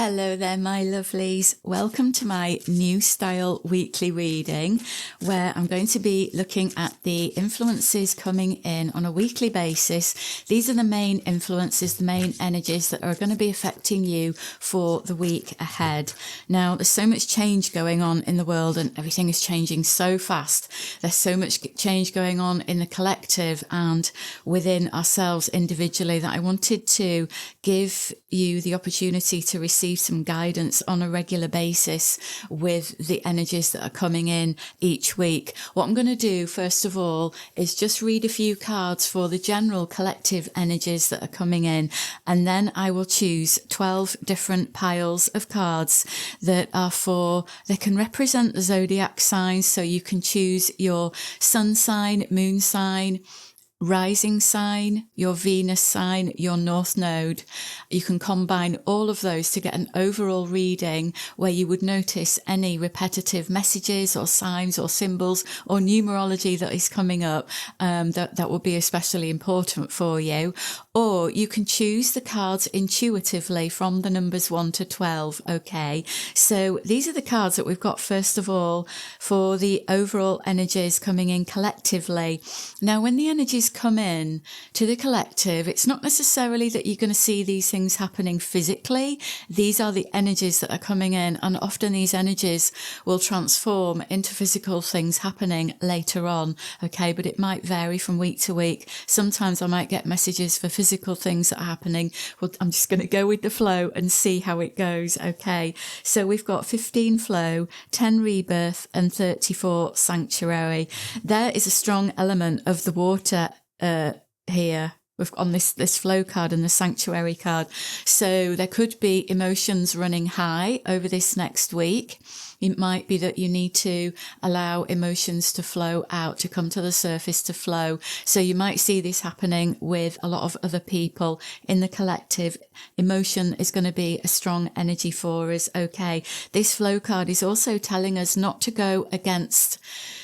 Hello there, my lovelies. Welcome to my new style weekly reading, where I'm going to be looking at the influences coming in on a weekly basis. These are the main influences, the main energies that are going to be affecting you for the week ahead. Now, there's so much change going on in the world and everything is changing so fast. There's so much change going on in the collective and within ourselves individually that I wanted to give you the opportunity to receive some guidance on a regular basis with the energies that are coming in each week. What I'm going to do first of all is just read a few cards for the general collective energies that are coming in, and then I will choose 12 different piles of cards that can represent the zodiac signs. So you can choose your sun sign, moon sign, rising sign, your Venus sign, your North Node. You can combine all of those to get an overall reading where you would notice any repetitive messages or signs or symbols or numerology that is coming up that will be especially important for you. Or you can choose the cards intuitively from the numbers 1 to 12. Okay, so these are the cards that we've got first of all for the overall energies coming in collectively. Now, when the energies come in to the collective, it's not necessarily that you're going to see these things happening physically. These are the energies that are coming in, and often these energies will transform into physical things happening later on. Okay, but it might vary from week to week. Sometimes I might get messages for physical things that are happening. Well, I'm just going to go with the flow and see how it goes. Okay, so we've got 15 flow, 10 rebirth, and 34 sanctuary. There is a strong element of the water here on this flow card and the sanctuary card. So there could be emotions running high over this next week. It might be that you need to allow emotions to flow out, to come to the surface, to flow. So you might see this happening with a lot of other people in the collective. Emotion is going to be a strong energy for us. Okay. This flow card is also telling us not to go against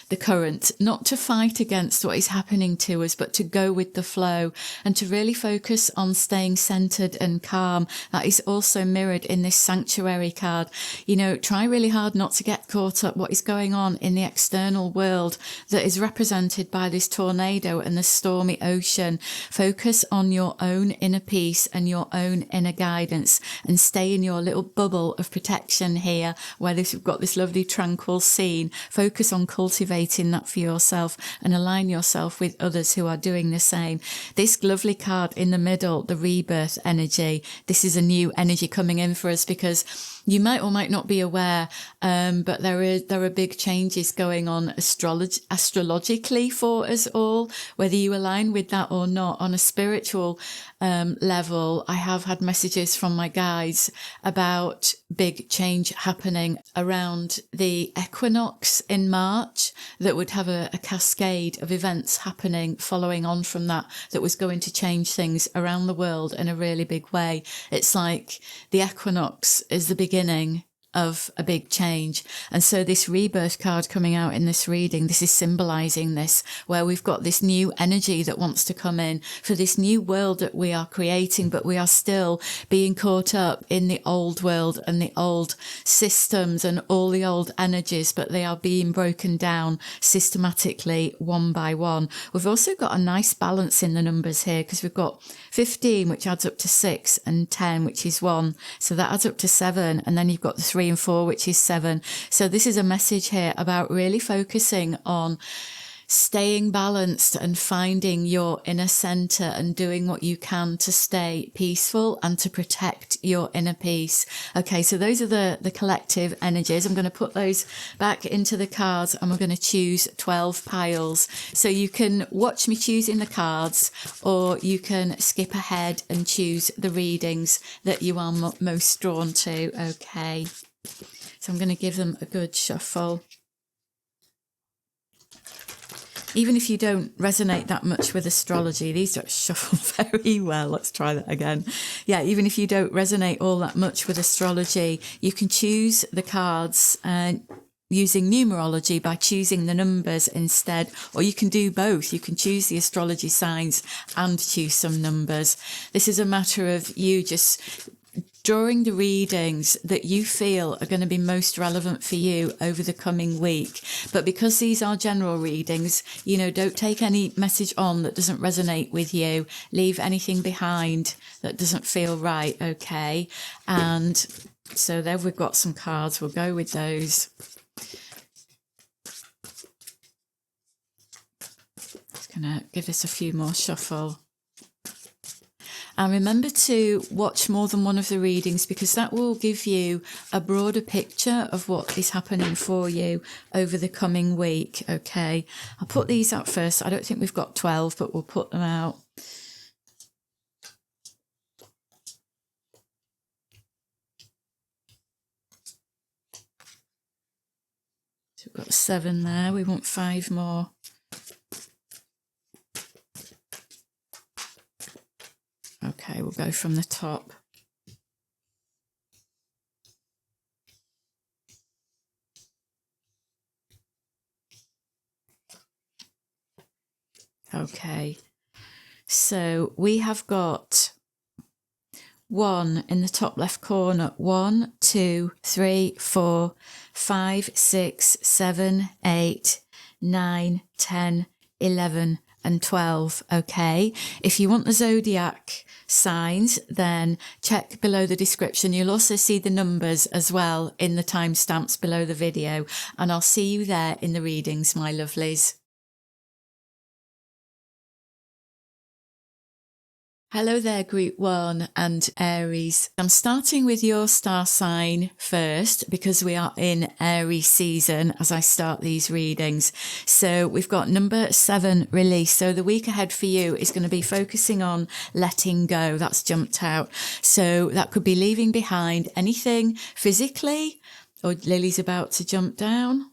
the current, not to fight against what is happening to us, but to go with the flow and to really focus on staying centered and calm. That is also mirrored in this sanctuary card. You know, try really hard not to get caught up what is going on in the external world that is represented by this tornado and the stormy ocean. Focus on your own inner peace and your own inner guidance and stay in your little bubble of protection here where we've got this lovely tranquil scene. Focus on cultivating that for yourself and align yourself with others who are doing the same. This lovely card in the middle, the rebirth energy, this is a new energy coming in for us because you might or might not be aware, but there are big changes going on astrologically for us all, whether you align with that or not. On a spiritual level, I have had messages from my guides about big change happening around the equinox in March that would have a cascade of events happening following on from that was going to change things around the world in a really big way. It's like the equinox is the beginning of a big change. And so this rebirth card coming out in this reading, this is symbolizing this, where we've got this new energy that wants to come in for this new world that we are creating, but we are still being caught up in the old world and the old systems and all the old energies, but they are being broken down systematically one by one. We've also got a nice balance in the numbers here because we've got 15, which adds up to 6, and 10, which is 1. So that adds up to 7. And then you've got the 3 and 4, which is 7. So this is a message here about really focusing on staying balanced and finding your inner center and doing what you can to stay peaceful and to protect your inner peace. Okay, so those are the collective energies. I'm going to put those back into the cards and we're going to choose 12 piles. So you can watch me choosing the cards or you can skip ahead and choose the readings that you are most drawn to. Okay, so I'm going to give them a good shuffle. Even if you don't resonate that much with astrology, these don't shuffle very well. Let's try that again. Yeah, even if you don't resonate all that much with astrology, you can choose the cards using numerology by choosing the numbers instead, or you can do both. You can choose the astrology signs and choose some numbers. This is a matter of you just drawing the readings that you feel are going to be most relevant for you over the coming week. But because these are general readings, you know, don't take any message on that doesn't resonate with you. Leave anything behind that doesn't feel right, okay? And so there we've got some cards. We'll go with those. Just going to give this a few more shuffle. And remember to watch more than one of the readings, because that will give you a broader picture of what is happening for you over the coming week, okay? I'll put these out first. I don't think we've got 12, but we'll put them out. So we've got 7 there. We want 5 more. Okay, we'll go from the top. Okay, so we have got 1 in the top left corner. 1, 2, 3, 4, 5, 6, 7, 8, 9, 10, 11, and 12, okay? If you want the zodiac signs, then check below the description. You'll also see the numbers as well in the timestamps below the video, and I'll see you there in the readings, my lovelies. Hello there, Group 1 and Aries. I'm starting with your star sign first because we are in Aries season as I start these readings. So we've got number 7, release. So the week ahead for you is going to be focusing on letting go. That's jumped out. So that could be leaving behind anything physically, or Lily's about to jump down.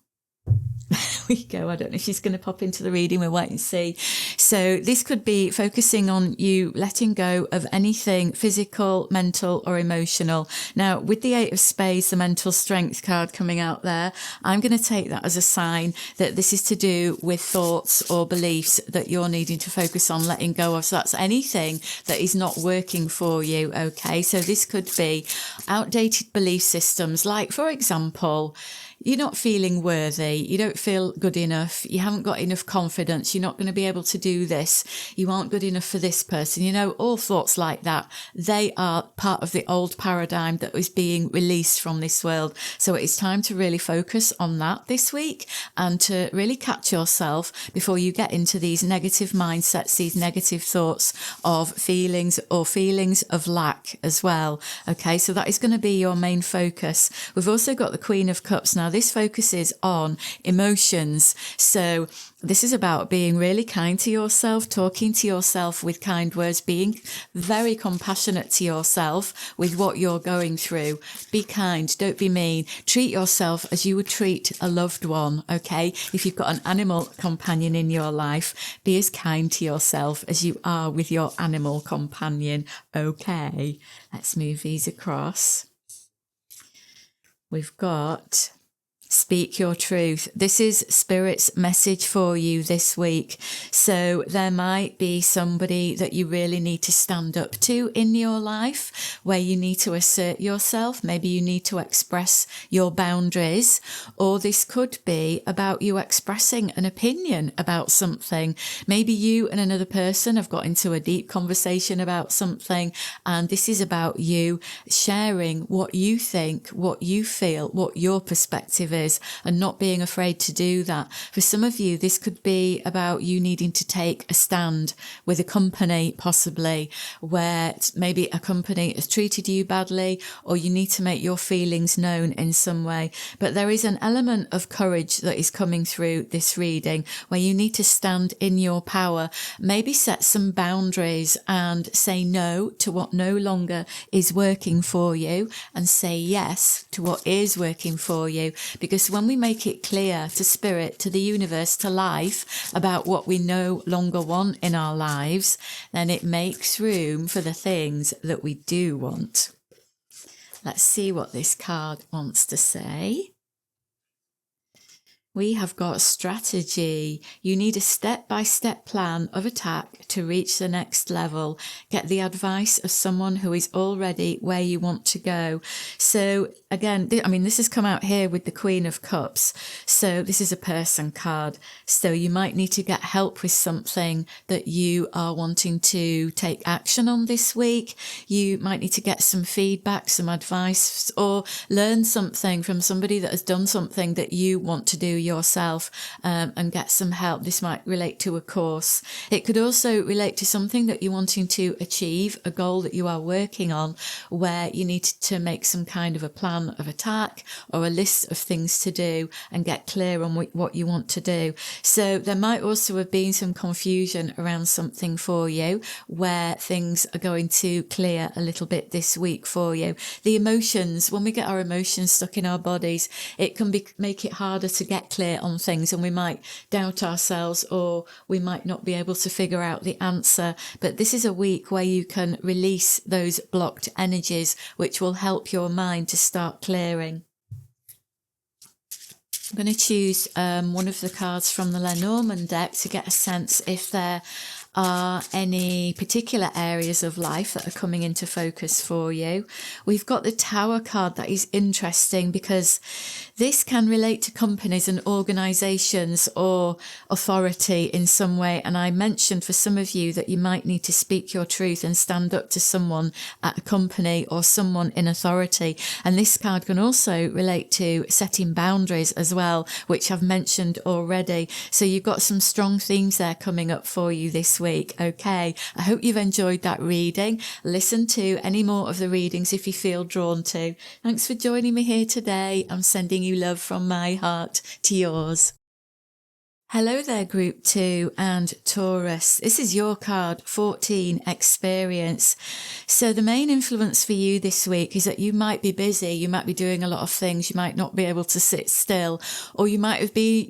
There we go. I don't know if she's going to pop into the reading. We'll wait and see. So this could be focusing on you letting go of anything physical, mental or emotional. Now, with the 8 of Spades, the mental strength card coming out there, I'm going to take that as a sign that this is to do with thoughts or beliefs that you're needing to focus on letting go of. So that's anything that is not working for you. Okay. So this could be outdated belief systems. Like, for example, you're not feeling worthy. You don't feel good enough. You haven't got enough confidence. You're not going to be able to do this. You aren't good enough for this person. You know, all thoughts like that. They are part of the old paradigm that is being released from this world. So it's time to really focus on that this week and to really catch yourself before you get into these negative mindsets, these negative thoughts of feelings or feelings of lack as well. Okay, so that is going to be your main focus. We've also got the Queen of Cups. Now, this focuses on emotions. So this is about being really kind to yourself, talking to yourself with kind words, being very compassionate to yourself with what you're going through. Be kind, don't be mean. Treat yourself as you would treat a loved one, okay? If you've got an animal companion in your life, be as kind to yourself as you are with your animal companion, okay? Let's move these across. We've got Speak Your Truth. This is Spirit's message for you this week. So there might be somebody that you really need to stand up to in your life, where you need to assert yourself. Maybe you need to express your boundaries, or this could be about you expressing an opinion about something. Maybe you and another person have got into a deep conversation about something, and this is about you sharing what you think, what you feel, what your perspective is, and not being afraid to do that. For some of you, this could be about you needing to take a stand with a company, possibly, where maybe a company has treated you badly, or you need to make your feelings known in some way. But there is an element of courage that is coming through this reading, where you need to stand in your power, maybe set some boundaries and say no to what no longer is working for you, and say yes to what is working for you. Because when we make it clear to Spirit, to the universe, to life about what we no longer want in our lives, then it makes room for the things that we do want. Let's see what this card wants to say. We have got strategy. You need a step-by-step plan of attack to reach the next level. Get the advice of someone who is already where you want to go. So again, I mean, this has come out here with the Queen of Cups. So this is a person card. So you might need to get help with something that you are wanting to take action on this week. You might need to get some feedback, some advice, or learn something from somebody that has done something that you want to do yourself, and get some help. This might relate to a course. It could also relate to something that you're wanting to achieve, a goal that you are working on, where you need to make some kind of a plan of attack or a list of things to do and get clear on what you want to do. So there might also have been some confusion around something for you, where things are going to clear a little bit this week for you. The emotions, when we get our emotions stuck in our bodies, it can make it harder to get clear on things, and we might doubt ourselves, or we might not be able to figure out the answer. But this is a week where you can release those blocked energies, which will help your mind to start clearing. I'm going to choose one of the cards from the Lenormand deck to get a sense if there are any particular areas of life that are coming into focus for you. We've got the Tower card. That is interesting because this can relate to companies and organizations or authority in some way. And I mentioned for some of you that you might need to speak your truth and stand up to someone at a company or someone in authority. And this card can also relate to setting boundaries as well, which I've mentioned already. So you've got some strong themes there coming up for you this week. Okay, I hope you've enjoyed that reading. Listen to any more of the readings if you feel drawn to. Thanks for joining me here today. I'm sending you love from my heart to yours. Hello there, Group 2 and Taurus. This is your card 14, Experience. So the main influence for you this week is that you might be busy, you might be doing a lot of things, you might not be able to sit still, or you might be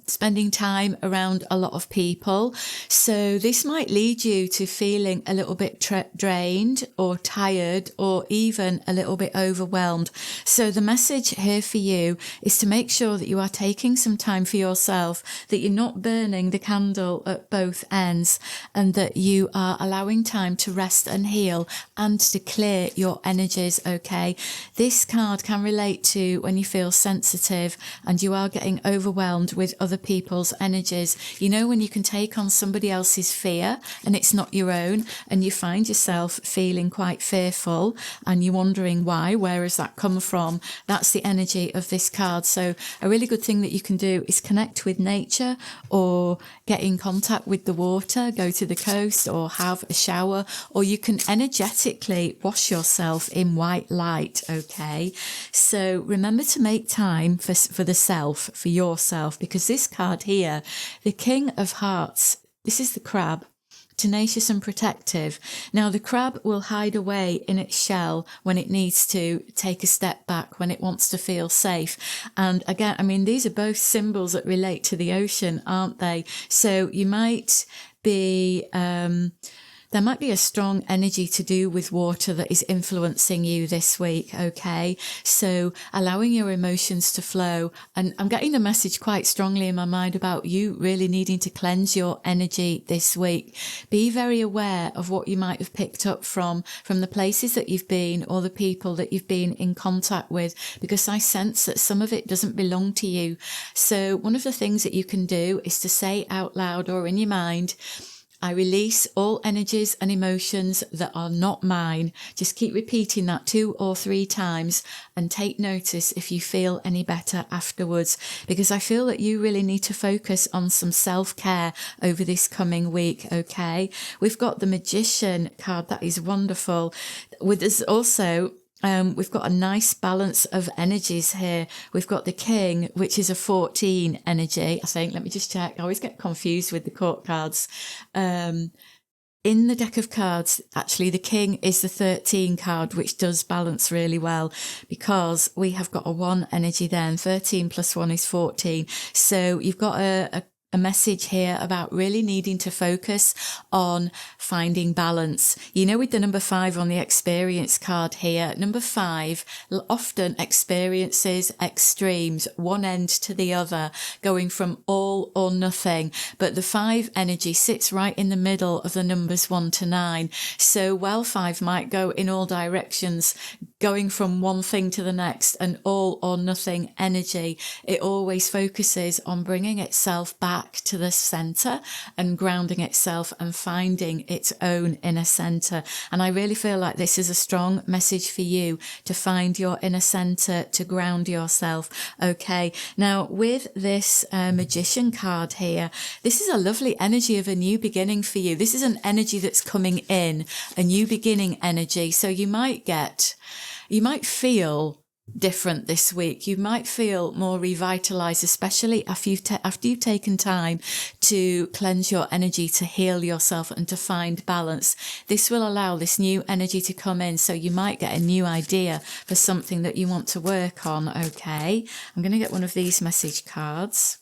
spending time around a lot of people. So this might lead you to feeling a little bit drained or tired or even a little bit overwhelmed. So the message here for you is to make sure that you are taking some time for yourself, that you're not burning the candle at both ends, and that you are allowing time to rest and heal and to clear your energies, okay? This card can relate to when you feel sensitive and you are getting overwhelmed with other people's energies. You know, when you can take on somebody else's fear and it's not your own, and you find yourself feeling quite fearful and you're wondering why, where has that come from? That's the energy of this card. So a really good thing that you can do is connect with nature or get in contact with the water, go to the coast or have a shower, or you can energetically wash yourself in white light, okay? So remember to make time for the self, for yourself, because this card here, the King of Hearts, this is the crab, tenacious and protective. Now the crab will hide away in its shell when it needs to take a step back, when it wants to feel safe. And again, I mean, these are both symbols that relate to the ocean, aren't they? So you might be there might be a strong energy to do with water that is influencing you this week, okay? So allowing your emotions to flow. And I'm getting the message quite strongly in my mind about you really needing to cleanse your energy this week. Be very aware of what you might have picked up from the places that you've been or the people that you've been in contact with, because I sense that some of it doesn't belong to you. So one of the things that you can do is to say out loud or in your mind, I release all energies and emotions that are not mine. Just keep repeating that 2 or 3 times and take notice if you feel any better afterwards, because I feel that you really need to focus on some self-care over this coming week, okay? We've got the Magician card. That is wonderful. With us also, we've got a nice balance of energies here. We've got the King, which is a 14 energy, I think. Let me just check. I always get confused with the court cards. In the deck of cards, actually, the King is the 13 card, which does balance really well because we have got a 1 energy there, and 13 plus 1 is 14. So you've got a a message here about really needing to focus on finding balance. You know, with the number 5 on the experience card here, number 5 often experiences extremes, one end to the other, going from all or nothing. But the 5 energy sits right in the middle of the numbers 1 to 9. So while 5 might go in all directions, going from one thing to the next, and all or nothing energy, it always focuses on bringing itself back to the center and grounding itself and finding its own inner center. And I really feel like this is a strong message for you to find your inner center, to ground yourself. Okay, now with this magician card here, this is a lovely energy of a new beginning for you. This is an energy that's coming in, a new beginning energy. So you might feel different this week. You might feel more revitalized, especially after you've taken time to cleanse your energy, to heal yourself and to find balance. This will allow this new energy to come in, so you might get a new idea for something that you want to work on. Okay, I'm going to get one of these message cards.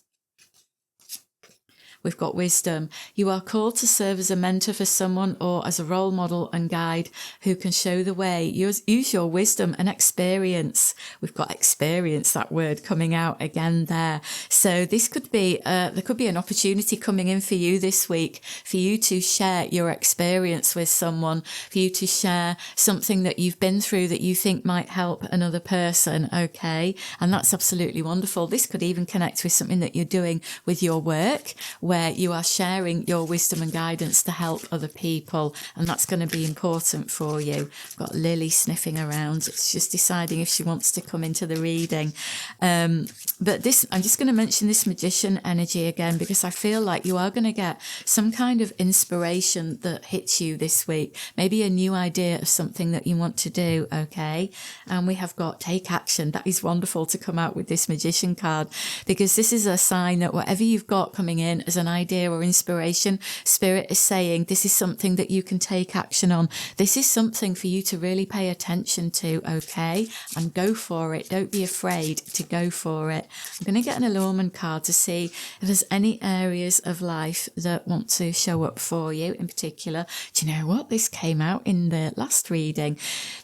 We've got wisdom. You are called to serve as a mentor for someone or as a role model and guide who can show the way. Use your wisdom and experience. We've got experience, that word coming out again there. So this could be, there could be an opportunity coming in for you this week, for you to share your experience with someone, for you to share something that you've been through that you think might help another person. Okay. And that's absolutely wonderful. This could even connect with something that you're doing with your work, where you are sharing your wisdom and guidance to help other people, and that's going to be important for you. I've got Lily sniffing around. It's just deciding if she wants to come into the reading. But this, I'm just going to mention this magician energy again, because I feel like you are going to get some kind of inspiration that hits you this week, maybe a new idea of something that you want to do. Okay. And we have got take action. That is wonderful to come out with this magician card, because this is a sign that whatever you've got coming in as an idea or inspiration, Spirit is saying this is something that you can take action on. This is something for you to really pay attention to, okay? And go for it. Don't be afraid to go for it. I'm going to get an allurement card to see if there's any areas of life that want to show up for you in particular. Do you know what? This came out in the last reading.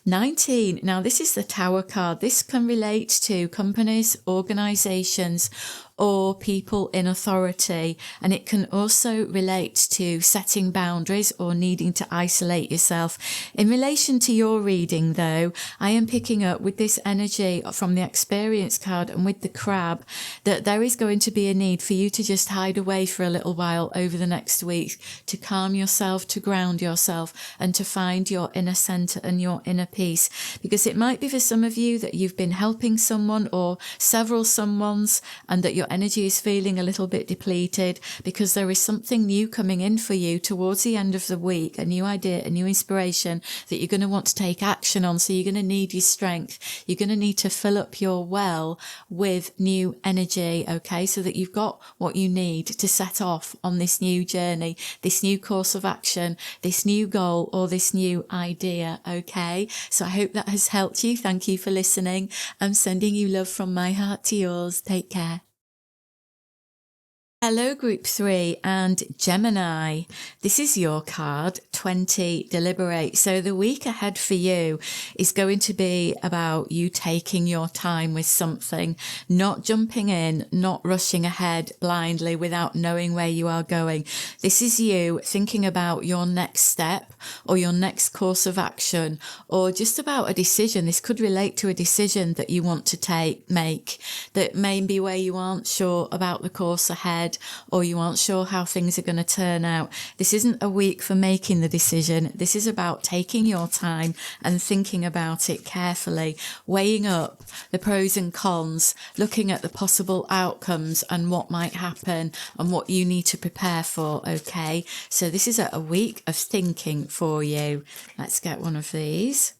19. Now, this is the Tower card. This can relate to companies, organizations, or people in authority, and it can also relate to setting boundaries or needing to isolate yourself. In relation to your reading though, I am picking up with this energy from the experience card and with the crab that there is going to be a need for you to just hide away for a little while over the next week, to calm yourself, to ground yourself, and to find your inner center and your inner peace. Because it might be for some of you that you've been helping someone or several someones, and that your energy is feeling a little bit depleted, because there is something new coming in for you towards the end of the week, a new idea, a new inspiration that you're going to want to take action on. So you're going to need your strength. You're going to need to fill up your well with new energy, okay, so that you've got what you need to set off on this new journey, this new course of action, this new goal, or this new idea, okay? So I hope that has helped you. Thank you for listening. I'm sending you love from my heart to yours. Take care. Hello, Group 3 and Gemini. This is your card, 20, deliberate. So the week ahead for you is going to be about you taking your time with something, not jumping in, not rushing ahead blindly without knowing where you are going. This is you thinking about your next step or your next course of action, or just about a decision. This could relate to a decision that you want to make, that may be where you aren't sure about the course ahead, or you aren't sure how things are going to turn out. This isn't a week for making the decision. This is about taking your time and thinking about it carefully, weighing up the pros and cons, looking at the possible outcomes and what might happen and what you need to prepare for, okay? So this is a week of thinking for you. Let's get one of these.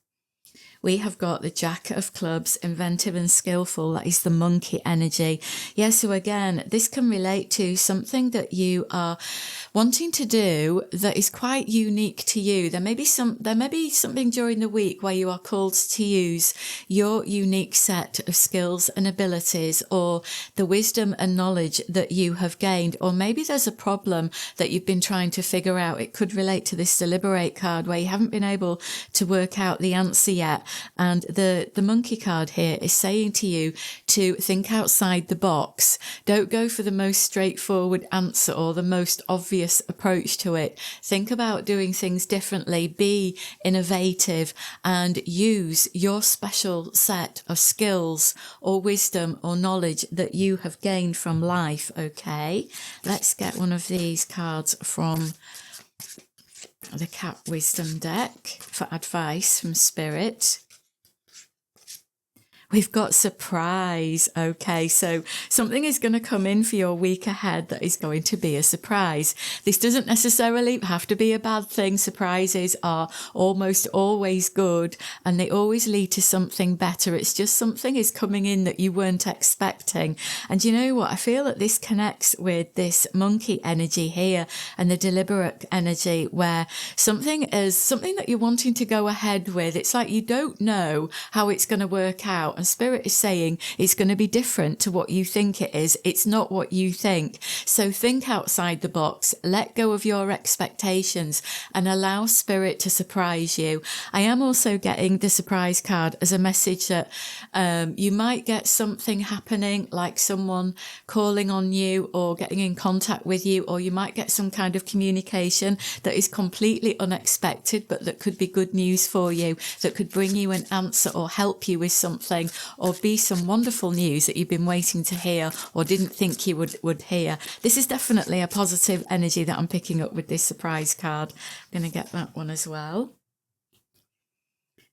we have got the Jack of Clubs, inventive and skillful. That is the monkey energy. Yeah, so again, this can relate to something that you are wanting to do that is quite unique to you. There may be something during the week where you are called to use your unique set of skills and abilities, or the wisdom and knowledge that you have gained, or maybe there's a problem that you've been trying to figure out. It could relate to this Deliberate card where you haven't been able to work out the answer yet. And the monkey card here is saying to you to think outside the box. Don't go for the most straightforward answer or the most obvious approach to it. Think about doing things differently. Be innovative and use your special set of skills or wisdom or knowledge that you have gained from life. Okay, let's get one of these cards from the Cap Wisdom deck for advice from Spirit. We've got surprise. Okay, so something is going to come in for your week ahead that is going to be a surprise. This doesn't necessarily have to be a bad thing. Surprises are almost always good and they always lead to something better. It's just something is coming in that you weren't expecting. And you know what? I feel that this connects with this monkey energy here and the deliberate energy, where something that you're wanting to go ahead with. It's like you don't know how it's going to work out. And Spirit is saying it's going to be different to what you think it is. It's not what you think. So think outside the box, let go of your expectations and allow Spirit to surprise you. I am also getting the surprise card as a message that you might get something happening, like someone calling on you or getting in contact with you, or you might get some kind of communication that is completely unexpected, but that could be good news for you, that could bring you an answer or help you with something, or be some wonderful news that you've been waiting to hear or didn't think you would hear. This is definitely a positive energy that I'm picking up with this surprise card. I'm going to get that one as well.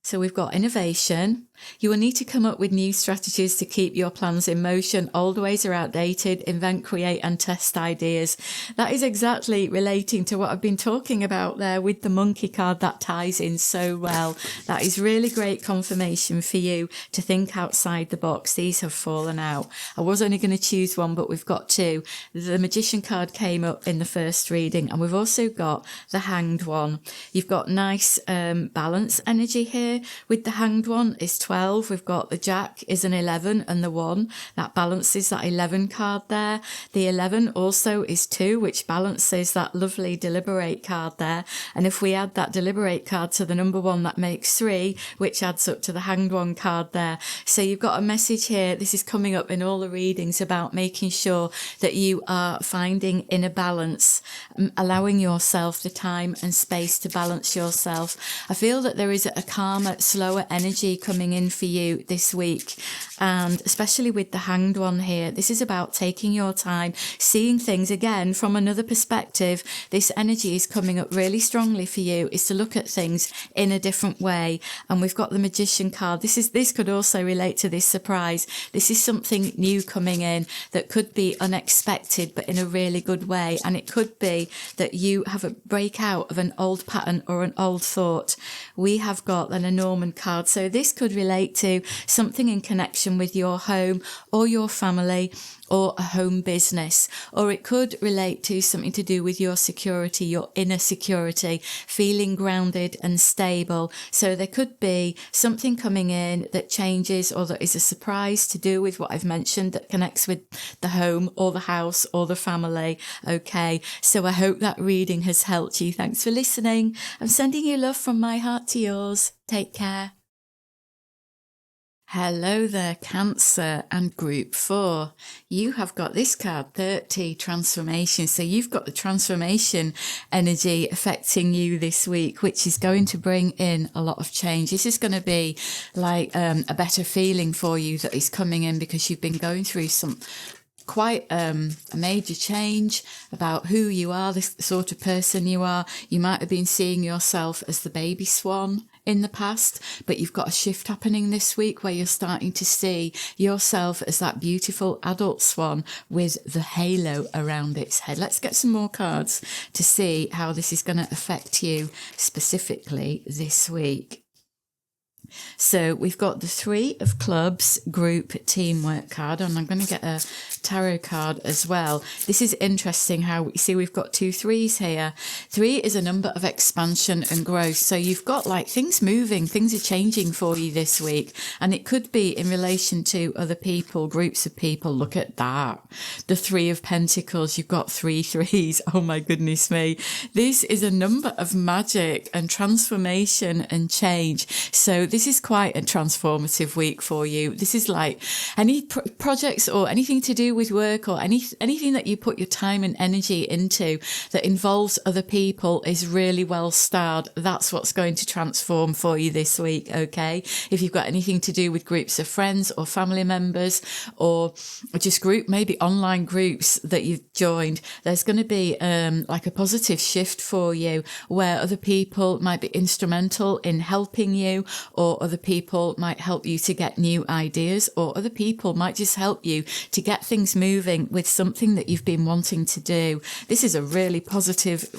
So we've got innovation. You will need to come up with new strategies to keep your plans in motion. Old ways are outdated. Invent, create and test ideas. That is exactly relating to what I've been talking about there with the monkey card. That ties in so well. That is really great confirmation for you to think outside the box. These have fallen out. I was only going to choose one, but we've got two. The Magician card came up in the first reading, and we've also got the Hanged one. You've got nice balance energy here with the Hanged one. Is 12. We've got the Jack is an 11 and the 1. That balances that 11 card there. The 11 also is 2, which balances that lovely Deliberate card there. And if we add that Deliberate card to the number 1, that makes 3, which adds up to the Hanged one card there. So you've got a message here. This is coming up in all the readings about making sure that you are finding inner balance, allowing yourself the time and space to balance yourself. I feel that there is a calmer, slower energy coming in for you this week, and especially with the Hanged one here, this is about taking your time, seeing things again from another perspective. This energy is coming up really strongly for you, is to look at things in a different way. And we've got the Magician card. This could also relate to this surprise. This is something new coming in that could be unexpected, but in a really good way. And it could be that you have a breakout of an old pattern or an old thought. We have got an Norman card. So this could relate to something in connection with your home or your family or a home business, or it could relate to something to do with your security, your inner security, feeling grounded and stable. So there could be something coming in that changes or that is a surprise to do with what I've mentioned that connects with the home or the house or the family. Okay, so I hope that reading has helped you. Thanks for listening. I'm sending you love from my heart to yours. Take care. Hello there, Cancer and Group 4. You have got this card, 30, transformation. So you've got the transformation energy affecting you this week, which is going to bring in a lot of change. This is going to be like a better feeling for you that is coming in because you've been going through some quite a major change about who you are, the sort of person you are. You might have been seeing yourself as the baby swan in the past, but you've got a shift happening this week where you're starting to see yourself as that beautiful adult swan with the halo around its head. Let's get some more cards to see how this is going to affect you specifically this week. So we've got the 3 of Clubs group teamwork card, and I'm going to get a tarot card as well. This is interesting how we see we've got 2 3s here. 3 is a number of expansion and growth. So you've got like things moving, things are changing for you this week. And it could be in relation to other people, groups of people. Look at that. The 3 of Pentacles, you've got 3 3s. Oh my goodness me. This is a number of magic and transformation and change. So this is quite a transformative week for you. This is like any projects or anything to do with work or anything that you put your time and energy into that involves other people is really well starred. That's what's going to transform for you this week, okay? If you've got anything to do with groups of friends or family members or just maybe online groups that you've joined, there's going to be like a positive shift for you where other people might be instrumental in helping you, or other people might help you to get new ideas, or other people might just help you to get things moving with something that you've been wanting to do. This is a really positive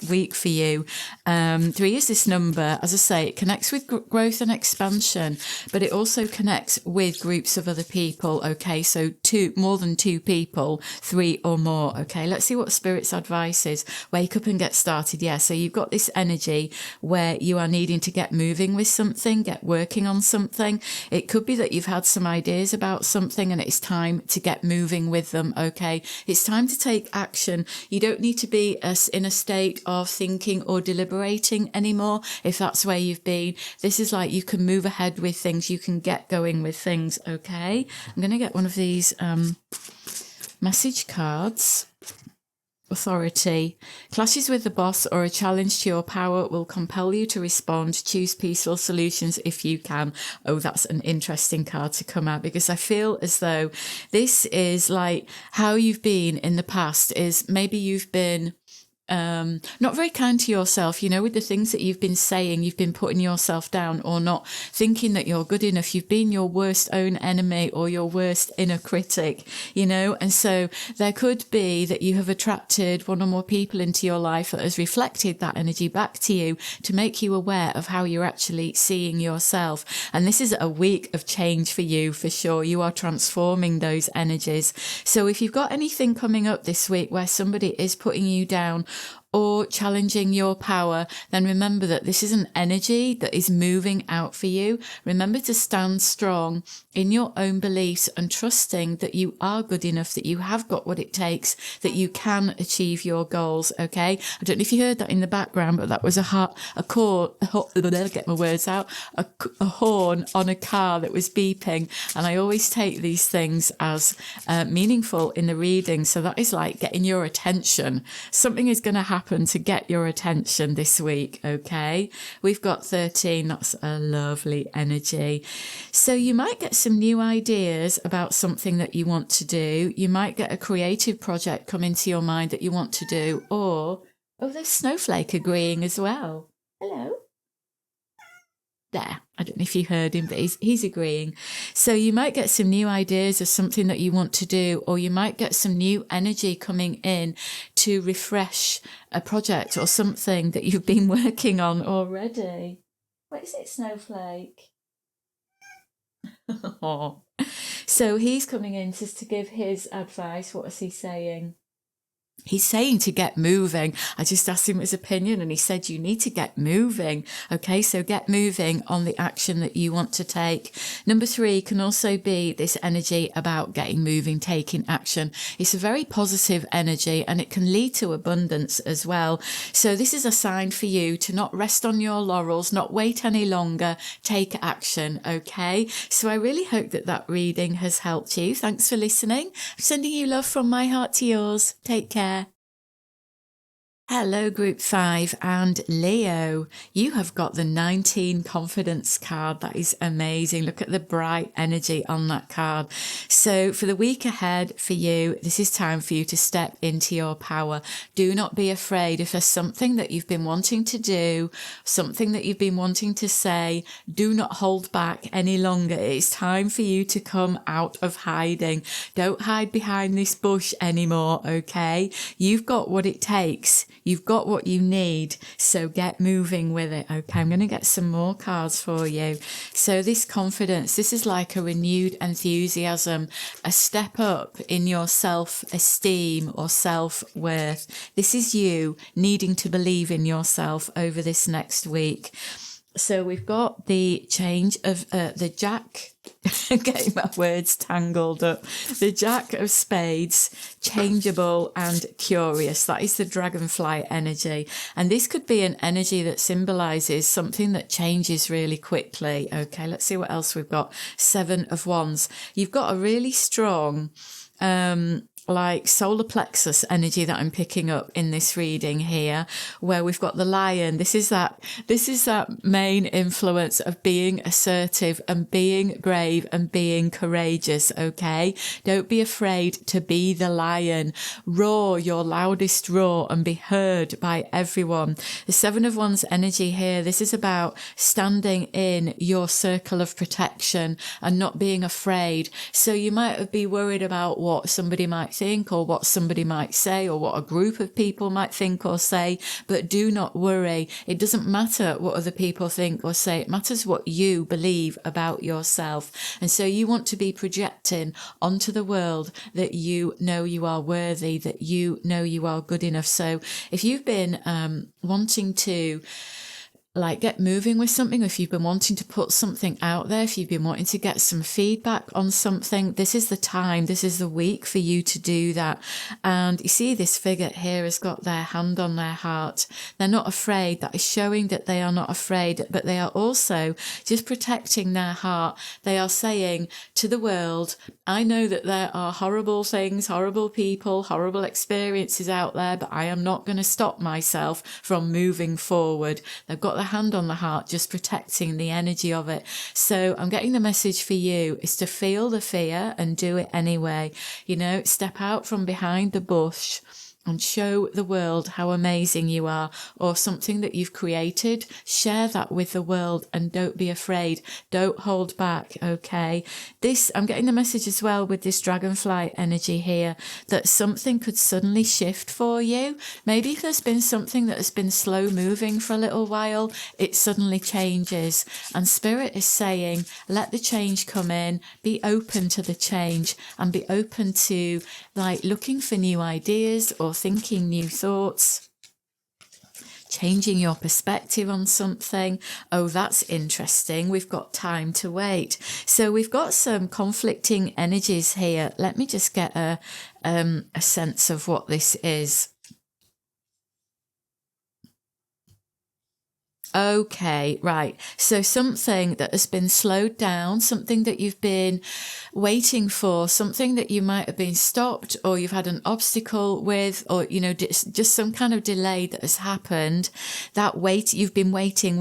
week for you. 3 is this number. As I say, it connects with growth and expansion, but it also connects with groups of other people. Okay, so more than 2 people, 3 or more. Okay, let's see what Spirit's advice is. Wake up and get started. Yeah, so you've got this energy where you are needing to get moving with something, get working on something. It could be that you've had some ideas about something and it's time to get moving with them. Okay, it's time to take action. You don't need to be in a state of thinking or deliberating anymore if that's where you've been. This is like you can move ahead with things, you can get going with things. Okay, I'm going to get one of these message cards. Authority. Clashes with the boss or a challenge to your power will compel you to respond. Choose peaceful solutions if you can. Oh, that's an interesting card to come out, because I feel as though this is like how you've been in the past is maybe you've been not very kind to yourself, you know, with the things that you've been saying, you've been putting yourself down or not thinking that you're good enough. You've been your worst own enemy or your worst inner critic, you know, and so there could be that you have attracted one or more people into your life that has reflected that energy back to you to make you aware of how you're actually seeing yourself. And this is a week of change for you, for sure. You are transforming those energies. So if you've got anything coming up this week where somebody is putting you down or challenging your power, then remember that this is an energy that is moving out for you. Remember to stand strong in your own beliefs and trusting that you are good enough, that you have got what it takes, that you can achieve your goals, okay? I don't know if you heard that in the background, but that was a horn on a car that was beeping. And I always take these things as meaningful in the reading. So that is like getting your attention. Something is going to happen to get your attention this week, okay? We've got 13. That's a lovely energy. So you might get some new ideas about something that you want to do. You might get a creative project come into your mind that you want to do, or, oh, there's Snowflake agreeing as well. Hello. There. I don't know if you heard him, but he's agreeing. So you might get some new ideas of something that you want to do, or you might get some new energy coming in to refresh a project or something that you've been working on already. What is it, Snowflake? So he's coming in just to give his advice. What is he saying? He's saying to get moving. I just asked him his opinion and he said you need to get moving. Okay, so get moving on the action that you want to take. Number 3 can also be this energy about getting moving, taking action. It's a very positive energy and it can lead to abundance as well. So this is a sign for you to not rest on your laurels, not wait any longer, take action, okay? So I really hope that that reading has helped you. Thanks for listening. I'm sending you love from my heart to yours. Take care. Hello, Group 5 and Leo. You have got the 19 confidence card. That is amazing. Look at the bright energy on that card. So for the week ahead for you, this is time for you to step into your power. Do not be afraid. If there's something that you've been wanting to do, something that you've been wanting to say, do not hold back any longer. It's time for you to come out of hiding. Don't hide behind this bush anymore, okay? You've got what it takes. You've got what you need, so get moving with it. Okay, I'm going to get some more cards for you. So this confidence, this is like a renewed enthusiasm, a step up in your self-esteem or self-worth. This is you needing to believe in yourself over this next week. So we've got the change of the Jack, getting my words tangled up, the Jack of Spades, changeable and curious. That is the dragonfly energy. And this could be an energy that symbolizes something that changes really quickly. Okay, let's see what else we've got. Seven of Wands. You've got a really strong, like solar plexus energy that I'm picking up in this reading here, where we've got the lion. This is that main influence of being assertive and being brave and being courageous. Okay, don't be afraid to be the lion. Roar your loudest roar and be heard by everyone. The Seven of Wands energy here, this is about standing in your circle of protection and not being afraid. So you might be worried about what somebody might think or what somebody might say or what a group of people might think or say, but do not worry. It doesn't matter what other people think or say. It matters what you believe about yourself. And so you want to be projecting onto the world that you know you are worthy, that you know you are good enough. So if you've been wanting to like get moving with something, if you've been wanting to put something out there, if you've been wanting to get some feedback on something, this is the time, this is the week for you to do that. And you see this figure here has got their hand on their heart. They're not afraid. That is showing that they are not afraid, but they are also just protecting their heart. They are saying to the world, I know that there are horrible things, horrible people, horrible experiences out there, but I am not going to stop myself from moving forward. They've got their hand on the heart, just protecting the energy of it. So I'm getting the message for you is to feel the fear and do it anyway. You know, step out from behind the bush and show the world how amazing you are, or something that you've created. Share that with the world and don't be afraid. Don't hold back, okay? This, I'm getting the message as well with this dragonfly energy here, that something could suddenly shift for you. Maybe if there's been something that has been slow moving for a little while, it suddenly changes. And Spirit is saying, let the change come in, be open to the change and be open to like looking for new ideas or thinking new thoughts, changing your perspective on something. Oh, that's interesting. We've got time to wait. So we've got some conflicting energies here. Let me just get a sense of what this is. Okay, right. So something that has been slowed down, something that you've been waiting for, something that you might have been stopped or you've had an obstacle with, or, you know, just some kind of delay that has happened. That wait, you've been waiting.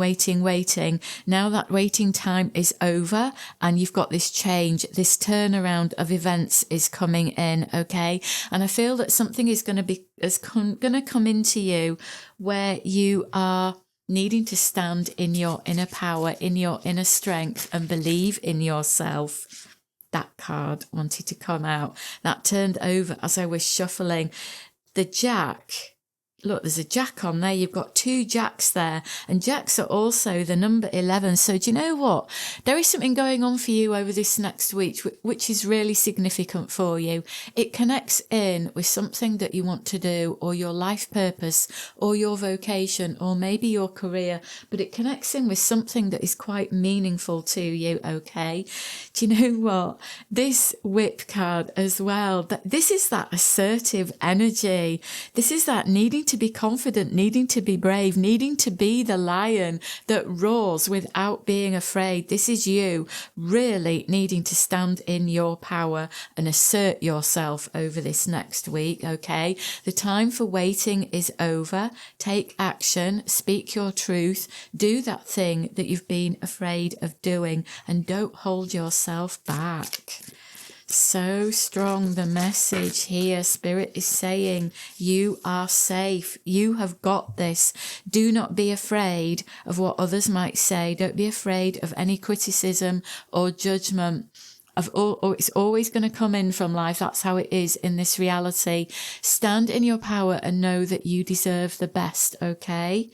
Now that waiting time is over and you've got this change, this turnaround of events is coming in, okay? And I feel that something is going to come into you where you are needing to stand in your inner power, in your inner strength and believe in yourself. That card wanted to come out. That turned over as I was shuffling. The Jack. Look, there's a Jack on there. You've got two Jacks there. And Jacks are also the number 11. So do you know what? There is something going on for you over this next week, which is really significant for you. It connects in with something that you want to do, or your life purpose, or your vocation, or maybe your career. But it connects in with something that is quite meaningful to you, okay? Do you know what? This Whip card as well, this is that assertive energy. This is that needing to be confident, needing to be brave, needing to be the lion that roars without being afraid. This is you really needing to stand in your power and assert yourself over this next week, okay? The time for waiting is over. Take action, speak your truth, do that thing that you've been afraid of doing, and don't hold yourself back. So strong, the message here. Spirit is saying you are safe. You have got this. Do not be afraid of what others might say. Don't be afraid of any criticism or judgment. It's always going to come in from life. That's how it is in this reality. Stand in your power and know that you deserve the best, okay?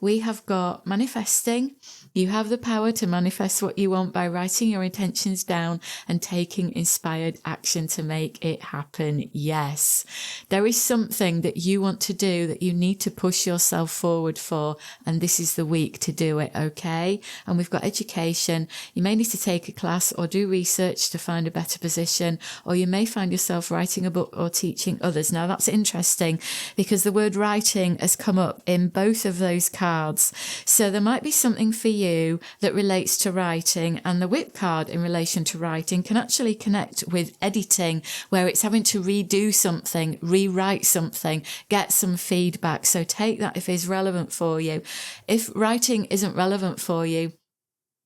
We have got manifesting. You have the power to manifest what you want by writing your intentions down and taking inspired action to make it happen. Yes, there is something that you want to do that you need to push yourself forward for, and this is the week to do it, okay? And we've got education. You may need to take a class or do research to find a better position, or you may find yourself writing a book or teaching others. Now that's interesting because the word writing has come up in both of those cards. So there might be something for you that relates to writing, and the whip card in relation to writing can actually connect with editing, where it's having to redo something, rewrite something, get some feedback. So take that if it's relevant for you. If writing isn't relevant for you,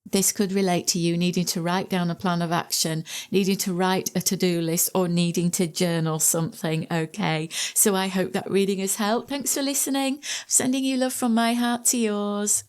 this could relate to you needing to write down a plan of action, needing to write a to-do list, or needing to journal something, okay? So I hope that reading has helped. Thanks for listening. I'm sending you love from my heart to yours.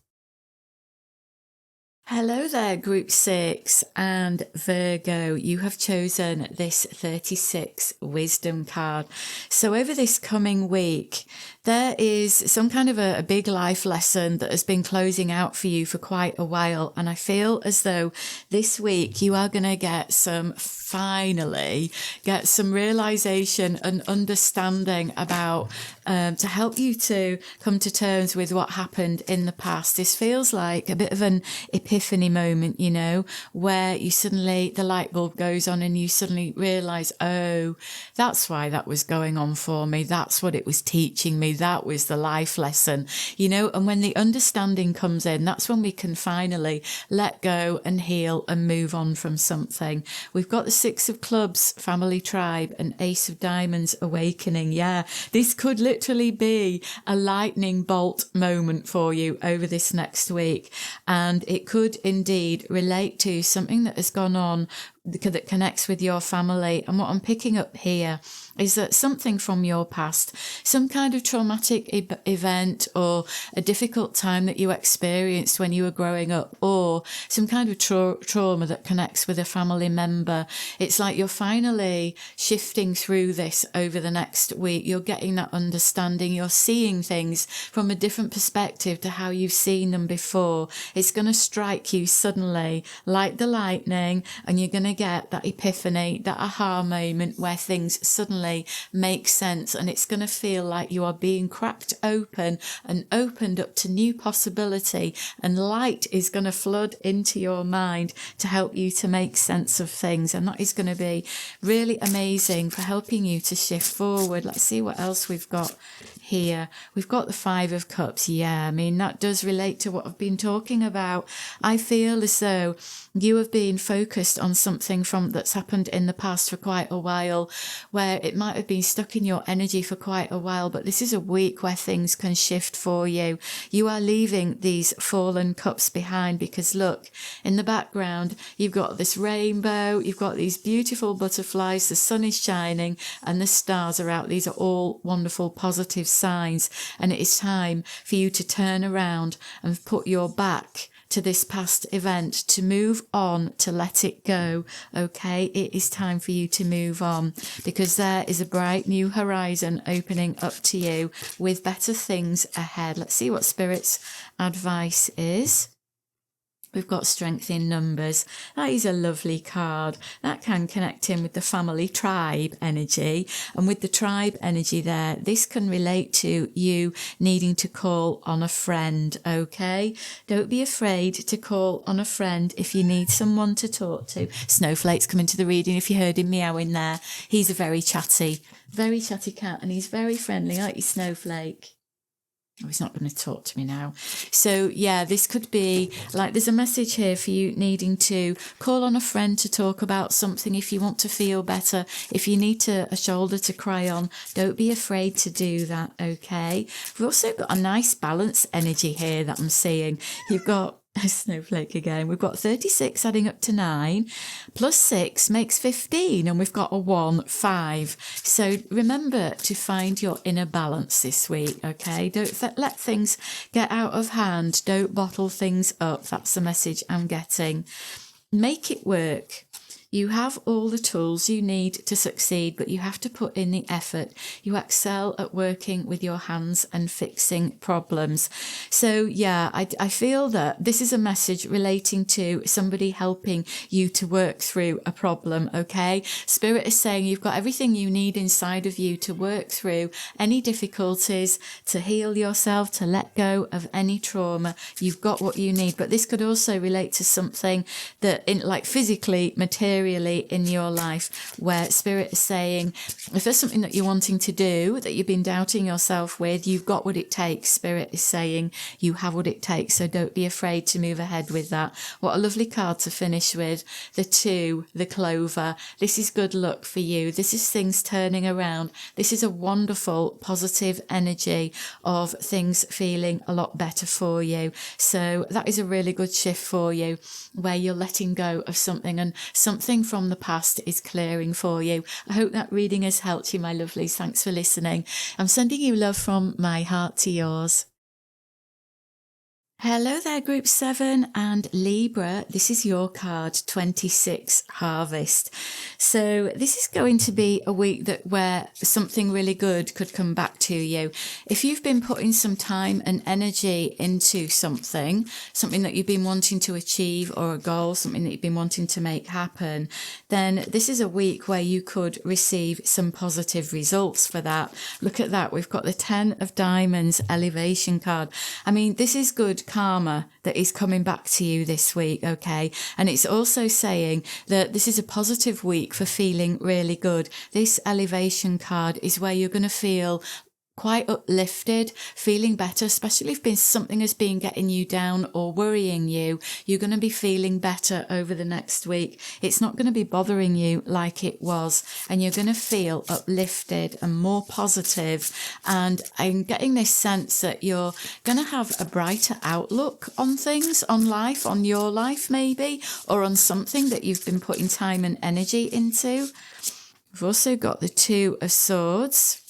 Hello there, Group 6 and Virgo. You have chosen this 36 Wisdom card. So over this coming week, there is some kind of a big life lesson that has been closing out for you for quite a while. And I feel as though this week you are going to finally get some realization and understanding about to help you to come to terms with what happened in the past. This feels like a bit of an epiphany moment, you know, where you suddenly, the light bulb goes on and you suddenly realize, oh, that's why that was going on for me. That's what it was teaching me. That was the life lesson, you know. And when the understanding comes in, that's when we can finally let go and heal and move on from something. We've got the 6 of Clubs, Family Tribe, and Ace of Diamonds, Awakening. Yeah, this could literally be a lightning bolt moment for you over this next week. And it could indeed relate to something that has gone on that connects with your family. And what I'm picking up here is that something from your past, some kind of traumatic event or a difficult time that you experienced when you were growing up, or some kind of trauma that connects with a family member. It's like you're finally shifting through this over the next week. You're getting that understanding. You're seeing things from a different perspective to how you've seen them before. It's going to strike you suddenly like the lightning, and you're going to get that epiphany, that aha moment where things suddenly make sense, and it's going to feel like you are being cracked open and opened up to new possibility, and light is going to flood into your mind to help you to make sense of things, and that is going to be really amazing for helping you to shift forward. Let's see what else we've got here. We've got the 5 of Cups. Yeah, I mean, that does relate to what I've been talking about. I feel as though you have been focused on something that's happened in the past for quite a while, where it might have been stuck in your energy for quite a while, but this is a week where things can shift for you. You are leaving these fallen cups behind, because look, in the background, you've got this rainbow, you've got these beautiful butterflies, the sun is shining and the stars are out. These are all wonderful, positive signs, and it is time for you to turn around and put your back to this past event, to move on, to let it go, okay? It is time for you to move on, because there is a bright new horizon opening up to you with better things ahead. Let's see what Spirit's advice is. We've got Strength in Numbers. That is a lovely card. That can connect in with the family tribe energy. And with the tribe energy there, this can relate to you needing to call on a friend, okay? Don't be afraid to call on a friend if you need someone to talk to. Snowflake's come into the reading. If you heard him meowing there, he's a very chatty cat, and he's very friendly, aren't you, Snowflake? Oh, he's not going to talk to me now. So, yeah, this could be like there's a message here for you needing to call on a friend to talk about something if you want to feel better. If you need a shoulder to cry on, don't be afraid to do that, okay? We've also got a nice balance energy here that I'm seeing. You've got a Snowflake again. We've got 36 adding up to 9, plus 6 makes 15, and we've got a 1, 5. So remember to find your inner balance this week, okay? Don't let things get out of hand. Don't bottle things up. That's the message I'm getting. Make it work. You have all the tools you need to succeed, but you have to put in the effort. You excel at working with your hands and fixing problems. So yeah, I feel that this is a message relating to somebody helping you to work through a problem, okay? Spirit is saying you've got everything you need inside of you to work through any difficulties, to heal yourself, to let go of any trauma. You've got what you need. But this could also relate to something that, like physically, materially in your life, where Spirit is saying if there's something that you're wanting to do that you've been doubting yourself with, you've got what it takes. Spirit is saying you have what it takes, so don't be afraid to move ahead with that. What a lovely card to finish with. The 2, the Clover. This is good luck for you. This is things turning around. This is a wonderful positive energy of things feeling a lot better for you. So that is a really good shift for you, where you're letting go of something and something from the past is clearing for you. I hope that reading has helped you, my lovelies. Thanks for listening. I'm sending you love from my heart to yours. Hello there, Group 7 and Libra. This is your card, 26, Harvest. So this is going to be a week where something really good could come back to you. If you've been putting some time and energy into something that you've been wanting to achieve, or a goal, something that you've been wanting to make happen, then this is a week where you could receive some positive results for that. Look at that. We've got the 10 of Diamonds elevation card. I mean, this is good karma that is coming back to you this week, okay? And it's also saying that this is a positive week for feeling really good. This elevation card is where you're going to feel quite uplifted, feeling better, especially if something has been getting you down or worrying you. You're going to be feeling better over the next week. It's not going to be bothering you like it was, and you're going to feel uplifted and more positive. And I'm getting this sense that you're going to have a brighter outlook on things, on life, on your life maybe, or on something that you've been putting time and energy into. We've also got the 2 of Swords.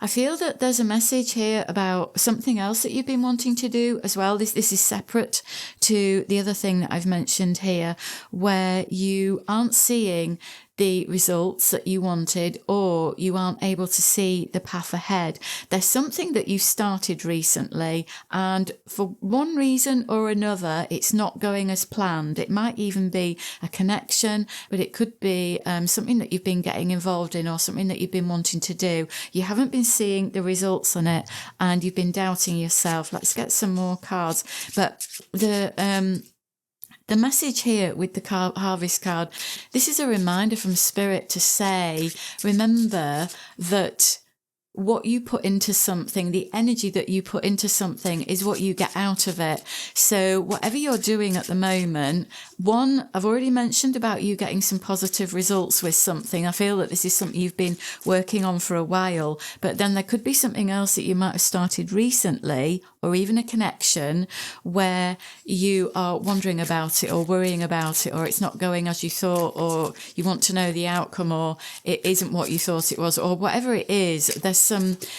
I feel that there's a message here about something else that you've been wanting to do as well. This is separate to the other thing that I've mentioned here, where you aren't seeing the results that you wanted, or you aren't able to see the path ahead. There's something that you started recently, and for one reason or another, it's not going as planned. It might even be a connection, but it could be something that you've been getting involved in, or something that you've been wanting to do. You haven't been seeing the results on it, and you've been doubting yourself. Let's get some more cards. But the message here with the Harvest card, this is a reminder from Spirit to say, remember that what you put into something, the energy that you put into something is what you get out of it. So whatever you're doing at the moment, one, I've already mentioned about you getting some positive results with something. I feel that this is something you've been working on for a while, but then there could be something else that you might have started recently, or even a connection where you are wondering about it or worrying about it, or it's not going as you thought, or you want to know the outcome, or it isn't what you thought it was, or whatever it is.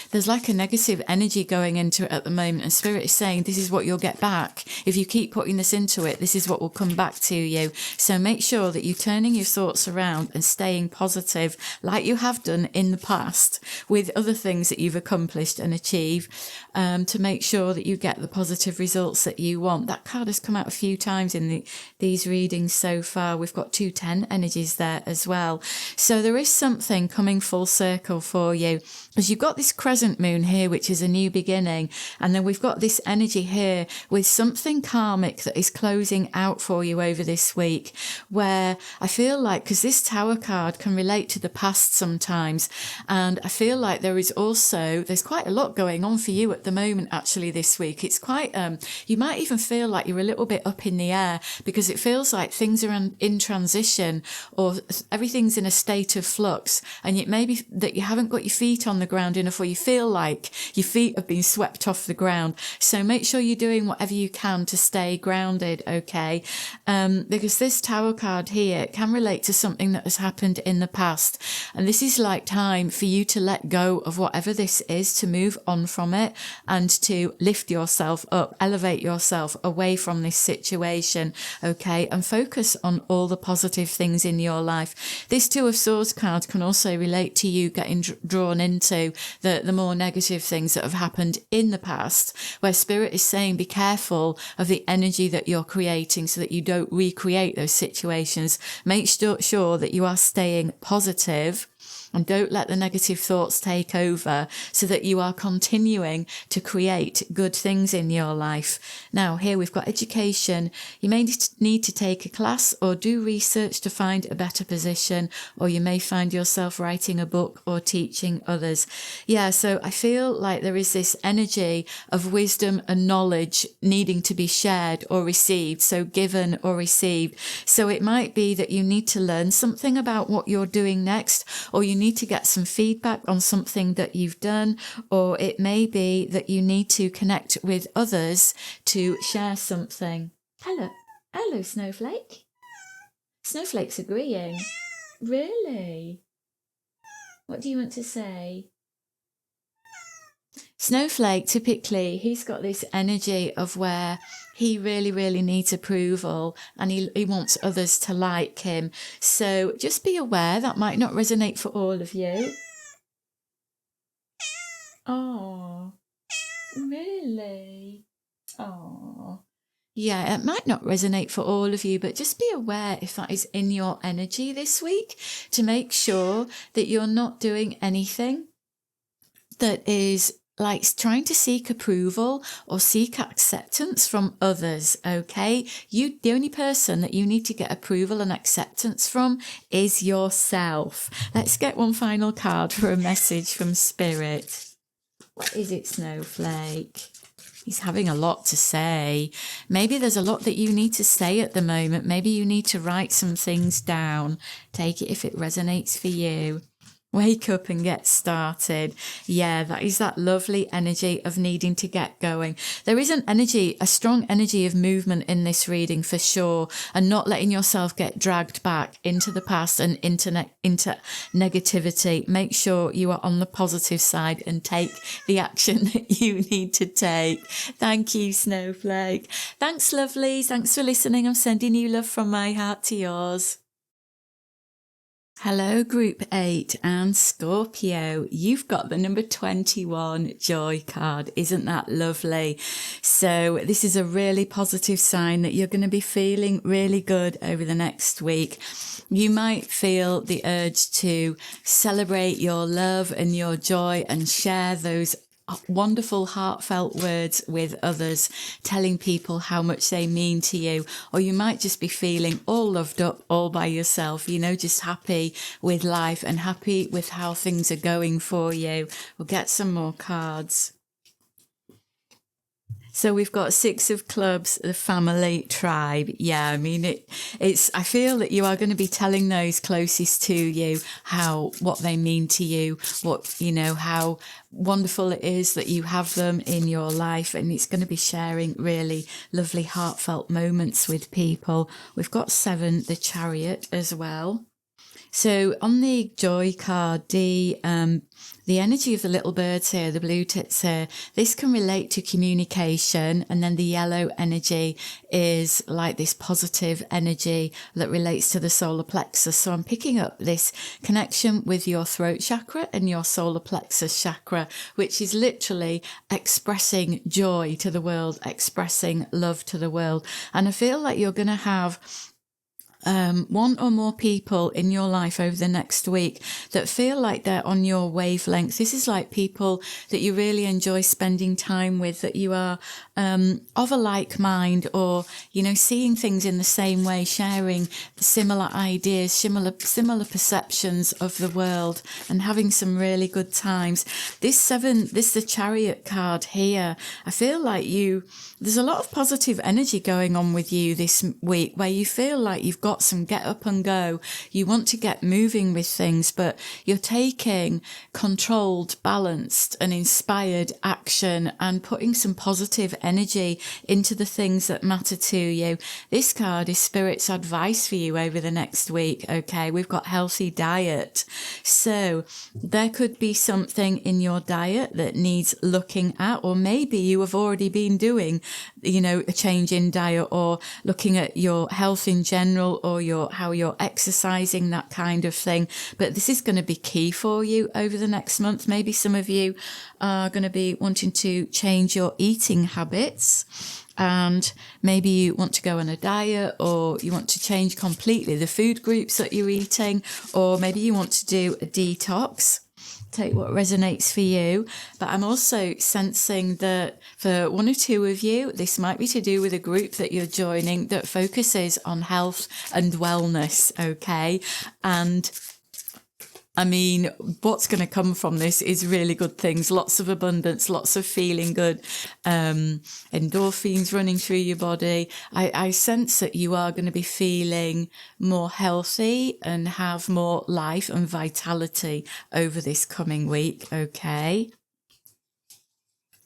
There's like a negative energy going into it at the moment, and Spirit is saying this is what you'll get back. If you keep putting this into it, this is what will come back to you. So make sure that you're turning your thoughts around and staying positive, like you have done in the past with other things that you've accomplished and achieved, to make sure that you get the positive results that you want. That card has come out a few times in these readings so far. We've got 210 energies there as well. So there is something coming full circle for you, as you've got this crescent moon here, which is a new beginning. And then we've got this energy here with something karmic that is closing out for you over this week, where I feel like, because this Tower card can relate to the past sometimes, and I feel like there's quite a lot going on for you at the moment actually this week. It's quite, you might even feel like you're a little bit up in the air, because it feels like things are in transition, or everything's in a state of flux, and it may be that you haven't got your feet on the ground ground enough, or you feel like your feet have been swept off the ground. So make sure you're doing whatever you can to stay grounded, okay? Because this Tower card here can relate to something that has happened in the past. And this is like time for you to let go of whatever this is, to move on from it and to lift yourself up, elevate yourself away from this situation, okay? And focus on all the positive things in your life. This Two of Swords card can also relate to you getting drawn into the more negative things that have happened in the past, where Spirit is saying be careful of the energy that you're creating so that you don't recreate those situations. Make sure that you are staying positive and don't let the negative thoughts take over, so that you are continuing to create good things in your life. Now, here we've got education. You may need to take a class or do research to find a better position, or you may find yourself writing a book or teaching others. Yeah, so I feel like there is this energy of wisdom and knowledge needing to be shared or received, so given or received. So it might be that you need to learn something about what you're doing next, or you need to get some feedback on something that you've done, or it may be that you need to connect with others to share something. Hello, Snowflake. Snowflake's agreeing. Really? What do you want to say? Snowflake, typically, he's got this energy of where he really, really needs approval, and he wants others to like him. So just be aware that might not resonate for all of you. Oh, really? Oh, yeah, it might not resonate for all of you, but just be aware if that is in your energy this week, to make sure that you're not doing anything that is like trying to seek approval or seek acceptance from others, okay? The only person that you need to get approval and acceptance from is yourself. Let's get one final card for a message from Spirit. What is it, Snowflake? He's having a lot to say. Maybe there's a lot that you need to say at the moment. Maybe you need to write some things down. Take it if it resonates for you. Wake up and get started. Yeah, that is that lovely energy of needing to get going. There is a strong energy of movement in this reading for sure, and not letting yourself get dragged back into the past and into negativity. Make sure you are on the positive side and take the action that you need to take. Thank you, Snowflake. Thanks, lovelies. Thanks for listening. I'm sending you love from my heart to yours. Hello, Group 8 and Scorpio. You've got the number 21 joy card. Isn't that lovely? So this is a really positive sign that you're going to be feeling really good over the next week. You might feel the urge to celebrate your love and your joy and share those wonderful heartfelt words with others, telling people how much they mean to you. Or you might just be feeling all loved up all by yourself, just happy with life and happy with how things are going for you. We'll get some more cards. So we've got 6 of clubs, the family, tribe. Yeah, I mean, I feel that you are going to be telling those closest to you what they mean to you, how wonderful it is that you have them in your life, and it's going to be sharing really lovely heartfelt moments with people. We've got 7, the Chariot as well. So on the joy card, the energy of the little birds here, the blue tits here, this can relate to communication. And then the yellow energy is like this positive energy that relates to the solar plexus. So I'm picking up this connection with your throat chakra and your solar plexus chakra, which is literally expressing joy to the world, expressing love to the world. And I feel like you're going to have one or more people in your life over the next week that feel like they're on your wavelength. This is like people that you really enjoy spending time with, that you are of a like mind, or seeing things in the same way, sharing similar ideas, similar perceptions of the world, and having some really good times. The Chariot card here, I feel like there's a lot of positive energy going on with you this week, where you feel like you've got got some get up and go. You want to get moving with things, but you're taking controlled, balanced and inspired action and putting some positive energy into the things that matter to you. This card is Spirit's advice for you over the next week. Okay, we've got healthy diet. So there could be something in your diet that needs looking at, or maybe you have already been doing, a change in diet, or looking at your health in general, or how you're exercising, that kind of thing. But this is going to be key for you over the next month. Maybe some of you are going to be wanting to change your eating habits, and maybe you want to go on a diet, or you want to change completely the food groups that you're eating, or maybe you want to do a detox. Take what resonates for you. But I'm also sensing that for one or two of you, this might be to do with a group that you're joining that focuses on health and wellness. Okay. And I mean, what's going to come from this is really good things. Lots of abundance, lots of feeling good, endorphins running through your body. I sense that you are going to be feeling more healthy and have more life and vitality over this coming week. Okay.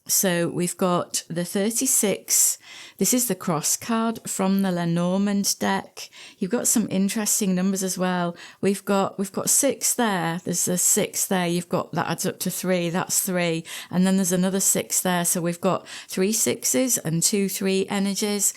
So we've got the 36. This is the cross card from the Lenormand deck. You've got some interesting numbers as well. We've got 6 there. There's a 6 there. You've got that adds up to 3. That's 3. And then there's another 6 there. So we've got 3 6s and 2 3 energies.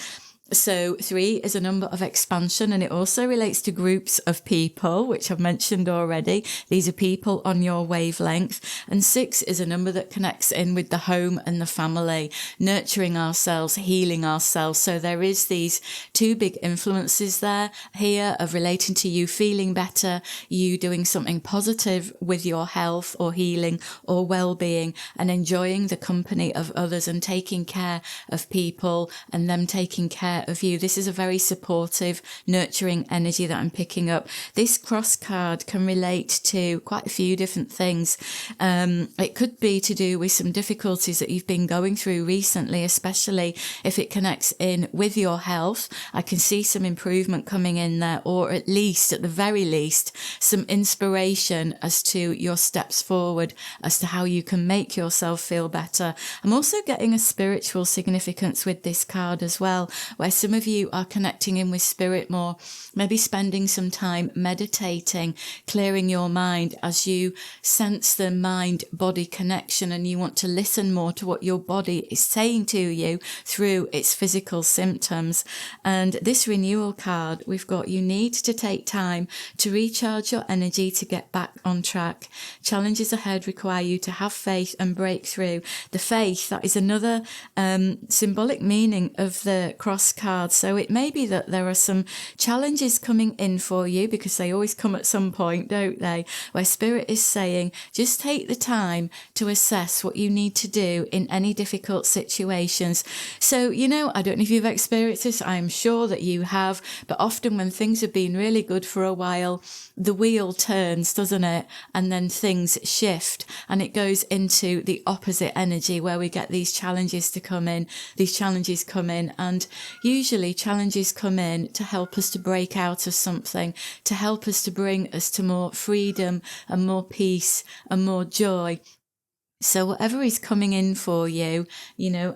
So 3 is a number of expansion, and it also relates to groups of people, which I've mentioned already. These are people on your wavelength. And 6 is a number that connects in with the home and the family, nurturing ourselves, healing ourselves. So there is these 2 big influences there here of relating to you feeling better, you doing something positive with your health or healing or well-being, and enjoying the company of others and taking care of people and them taking care of you. This is a very supportive, nurturing energy that I'm picking up. This cross card can relate to quite a few different things. It could be to do with some difficulties that you've been going through recently, especially if it connects in with your health. I can see some improvement coming in there, or at the very least, some inspiration as to your steps forward, as to how you can make yourself feel better. I'm also getting a spiritual significance with this card as well, where some of you are connecting in with spirit more, maybe spending some time meditating, clearing your mind as you sense the mind-body connection, and you want to listen more to what your body is saying to you through its physical symptoms. And this renewal card, we've got, you need to take time to recharge your energy to get back on track. Challenges ahead require you to have faith and break through. The faith, that is another symbolic meaning of the cross card. So it may be that there are some challenges coming in for you, because they always come at some point, don't they? Where spirit is saying, just take the time to assess what you need to do in any difficult situations. So, I don't know if you've experienced this. I'm sure that you have, but often when things have been really good for a while, the wheel turns, doesn't it? And then things shift, and it goes into the opposite energy where we get these challenges to come in. These challenges come in, and usually challenges come in to help us to break out of something, to help us to bring us to more freedom and more peace and more joy. So whatever is coming in for you,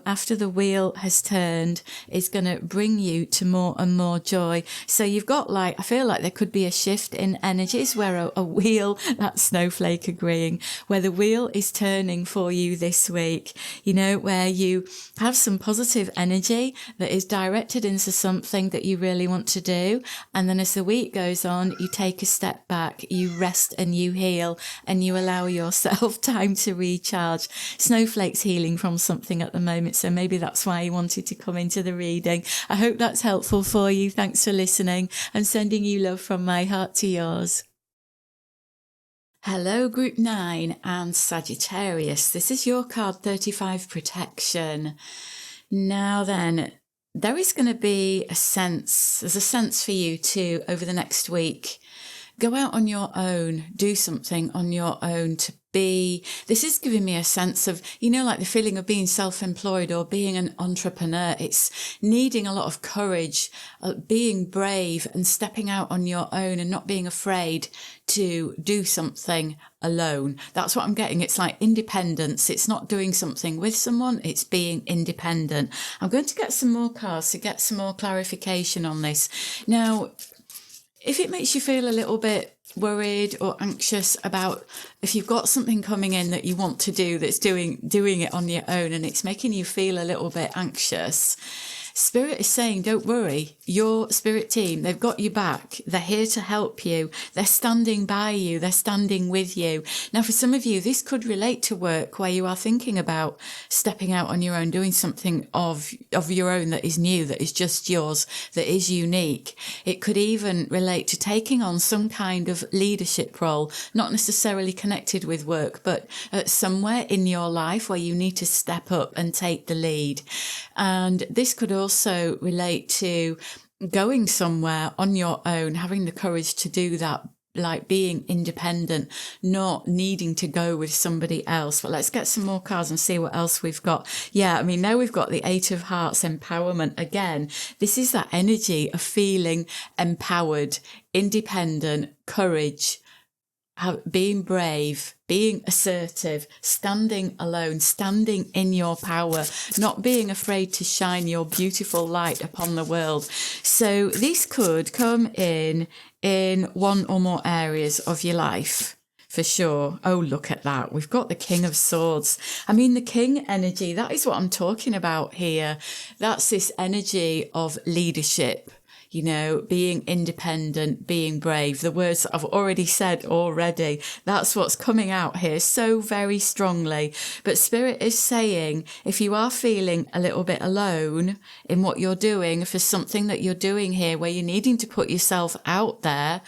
after the wheel has turned, is going to bring you to more and more joy. So you've got I feel like there could be a shift in energies where a wheel, that snowflake agreeing, where the wheel is turning for you this week, where you have some positive energy that is directed into something that you really want to do. And then as the week goes on, you take a step back, you rest and you heal, and you allow yourself time to recharge. Snowflake's healing from something at the moment, so maybe that's why you wanted to come into the reading. I hope that's helpful for you. Thanks for listening. I'm sending you love from my heart to yours. Hello, Group 9 and Sagittarius. This is your card 35, Protection. Now then, there is going to be there's a sense for you to, over the next week, go out on your own, do something on your own to this is giving me a sense of, like the feeling of being self-employed or being an entrepreneur. It's needing a lot of courage, being brave and stepping out on your own and not being afraid to do something alone. That's what I'm getting. It's like independence. It's not doing something with someone. It's being independent. I'm going to get some more cards to get some more clarification on this. Now, if it makes you feel a little bit worried or anxious about if you've got something coming in that you want to do that's doing it on your own and it's making you feel a little bit anxious, Spirit is saying, don't worry, your spirit team, they've got you back. They're here to help you. They're standing by you. They're standing with you. Now, for some of you, this could relate to work where you are thinking about stepping out on your own, doing something of your own that is new, that is just yours, that is unique. It could even relate to taking on some kind of leadership role, not necessarily connected with work, but somewhere in your life where you need to step up and take the lead. And this could also relate to going somewhere on your own, having the courage to do that, like being independent, not needing to go with somebody else. But let's get some more cards and see what else we've got. Yeah, I mean, now we've got the Eight of Hearts, empowerment. Again, this is that energy of feeling empowered, independent, courage, being brave, being assertive, standing alone, standing in your power, not being afraid to shine your beautiful light upon the world. So this could come in one or more areas of your life. For sure. Oh, look at that. We've got the King of Swords. I mean, the King energy, that is what I'm talking about here. That's this energy of leadership. Being independent, being brave, the words that I've already said already, that's what's coming out here so very strongly. But Spirit is saying, if you are feeling a little bit alone in what you're doing, if there's something that you're doing here where you're needing to put yourself out there,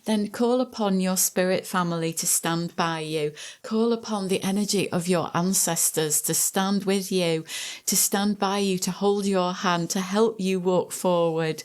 then call upon your spirit family to stand by you. Call upon the energy of your ancestors to stand with you, to stand by you, to hold your hand, to help you walk forward.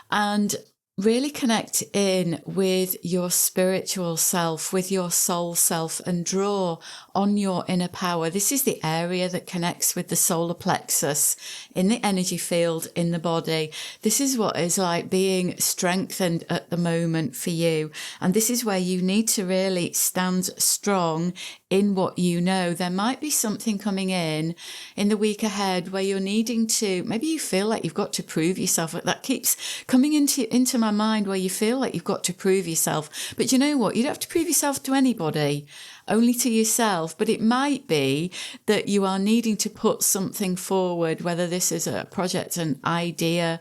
And really connect in with your spiritual self, with your soul self, and draw on your inner power. This is the area that connects with the solar plexus in the energy field in the body. This is what is like being strengthened at the moment for you. And this is where you need to really stand strong in what you know. There might be something coming in the week ahead where you're needing to, maybe you feel like you've got to prove yourself. That keeps coming into my mind, where you feel like you've got to prove yourself. But you know what? You don't have to prove yourself to anybody, only to yourself. But it might be that you are needing to put something forward, whether this is a project, an idea,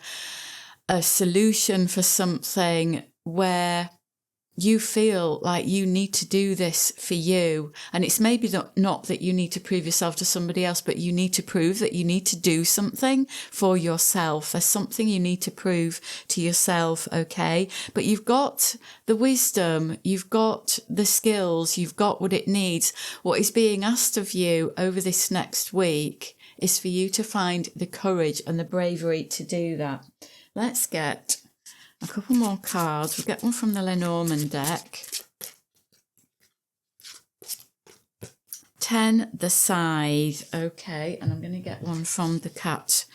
a solution for something where you feel like you need to do this for you. And it's maybe not that you need to prove yourself to somebody else, but you need to prove that you need to do something for yourself. There's something you need to prove to yourself, okay? But you've got the wisdom, you've got the skills, you've got what it needs. What is being asked of you over this next week is for you to find the courage and the bravery to do that. Let's get a couple more cards. We'll get one from the Lenormand deck. 10, the Scythe. Okay, and I'm going to get one from the Cat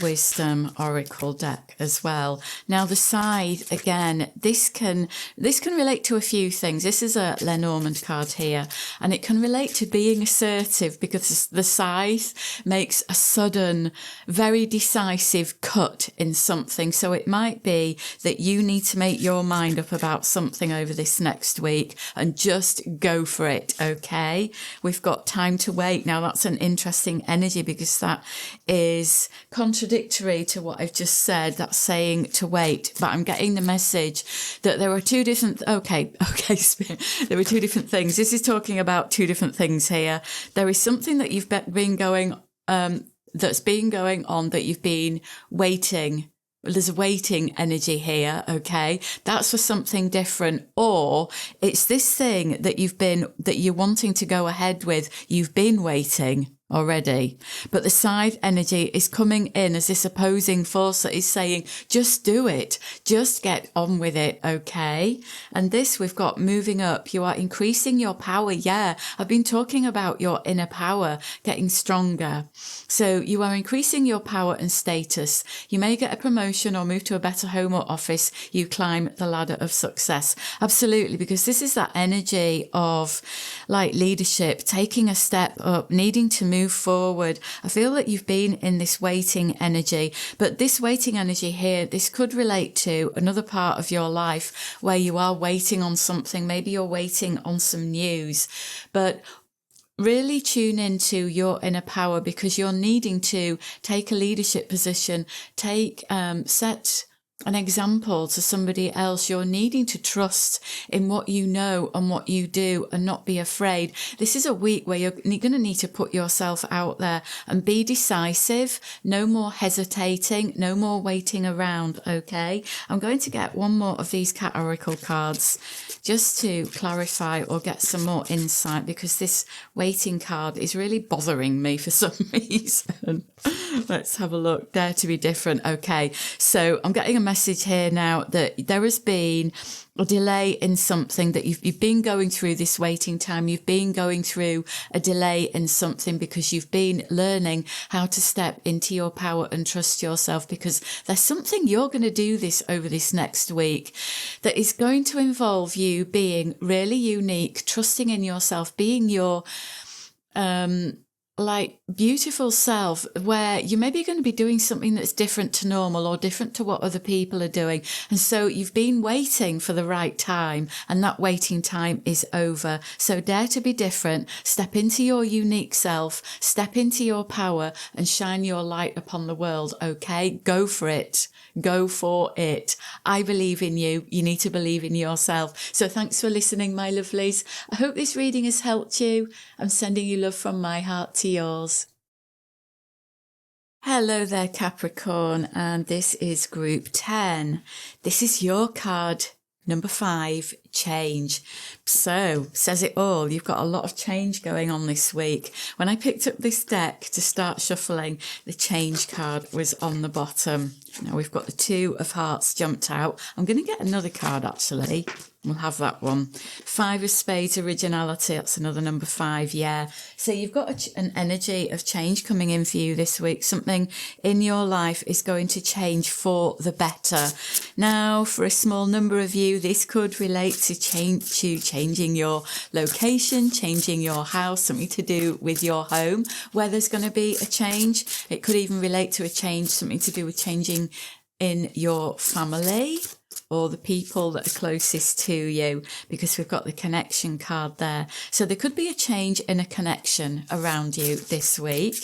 Wisdom Oracle deck as well. Now the Scythe, again, this can relate to a few things. This is a Lenormand card here, and it can relate to being assertive, because the Scythe makes a sudden, very decisive cut in something. So it might be that you need to make your mind up about something over this next week and just go for it, okay? We've got time to wait. Now that's an interesting energy, because that is contradictory to what I've just said. That's saying to wait, but I'm getting the message that there are two different, okay, Spirit, there are two different things. This is talking about two different things here. There is something that you've been going, that's been going on, that you've been waiting. There's a waiting energy here, okay? That's for something different. Or it's this thing that you're wanting to go ahead with. You've been waiting, already. But the scythe energy is coming in as this opposing force that is saying, just do it. Just get on with it, okay? And this we've got moving up. You are increasing your power. Yeah, I've been talking about your inner power getting stronger. So you are increasing your power and status. You may get a promotion or move to a better home or office. You climb the ladder of success. Absolutely, because this is that energy of like leadership, taking a step up, needing to move forward. I feel that you've been in this waiting energy, but this waiting energy here, this could relate to another part of your life where you are waiting on something. Maybe you're waiting on some news, but really tune into your inner power, because you're needing to take a leadership position, set an example to somebody else. You're needing to trust in what you know and what you do and not be afraid. This is a week where you're going to need to put yourself out there and be decisive. No more hesitating, no more waiting around, okay? I'm going to get one more of these cat oracle cards just to clarify or get some more insight, because this waiting card is really bothering me for some reason. Let's have a look. Dare to be different. Okay, so I'm getting a message here now that there has been a delay in something, that you've been going through this waiting time. You've been going through a delay in something because you've been learning how to step into your power and trust yourself, because there's something you're going to do this over this next week that is going to involve you being really unique, trusting in yourself, being your like beautiful self, where you may be going to be doing something that's different to normal or different to what other people are doing. And so you've been waiting for the right time, and that waiting time is over. So dare to be different, step into your unique self, step into your power and shine your light upon the world. Okay, go for it. Go for it. I believe in you. You need to believe in yourself. So thanks for listening, my lovelies. I hope this reading has helped you. I'm sending you love from my heart to yours. Hello there, Capricorn, and this is group 10. This is your card, number 5, change. So, says it all. You've got a lot of change going on this week. When I picked up this deck to start shuffling, the change card was on the bottom. Now we've got the 2 of hearts jumped out. I'm going to get another card, actually. We'll have that one. 5 of spades, originality. That's another number 5, yeah. So you've got an energy of change coming in for you this week. Something in your life is going to change for the better. Now, for a small number of you, this could relate to changing your location, changing your house, something to do with your home, where there's going to be a change. It could even relate to a change, something to do with changing in your family or the people that are closest to you, because we've got the connection card there. So there could be a change in a connection around you this week.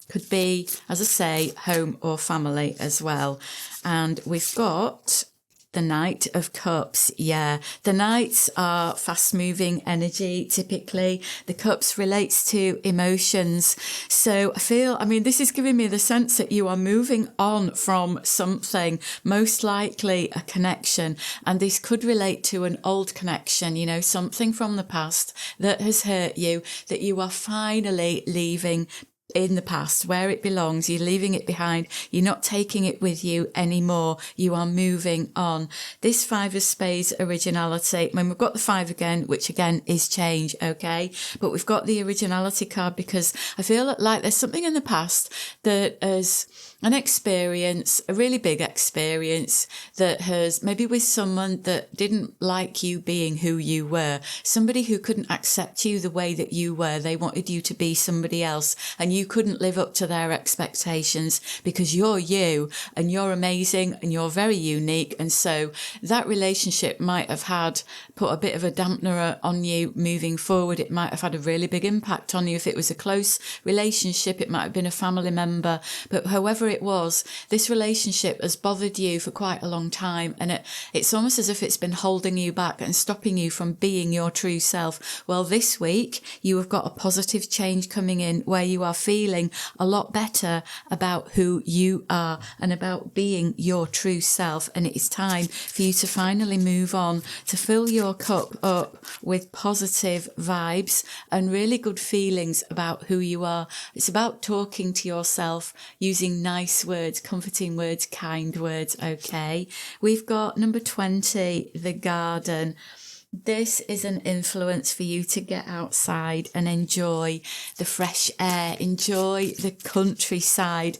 Could be, as I say, home or family as well. And we've got the Knight of Cups. Yeah, the Knights are fast-moving energy, typically. The Cups relates to emotions. So I mean, this is giving me the sense that you are moving on from something, most likely a connection. And this could relate to an old connection, you know, something from the past that has hurt you, that you are finally leaving in the past where it belongs. You're leaving it behind. You're not taking it with you anymore. You are moving on. This 5 of spades, originality. I mean, we've got the 5 again, which again is change, okay? But we've got the originality card because I feel like there's something in the past that has an experience, a really big experience that has maybe with someone that didn't like you being who you were, somebody who couldn't accept you the way that you were. They wanted you to be somebody else and you couldn't live up to their expectations because you're you and you're amazing and you're very unique. And so that relationship might have put a bit of a dampener on you moving forward. It might have had a really big impact on you. If it was a close relationship, it might have been a family member, but however it was, this relationship has bothered you for quite a long time, and it's almost as if it's been holding you back and stopping you from being your true self. Well, this week you have got a positive change coming in where you are feeling a lot better about who you are and about being your true self, and it is time for you to finally move on, to fill your cup up with positive vibes and really good feelings about who you are. It's about talking to yourself using nice words, comforting words, kind words, okay? We've got number 20, the garden. This is an influence for you to get outside and enjoy the fresh air, enjoy the countryside.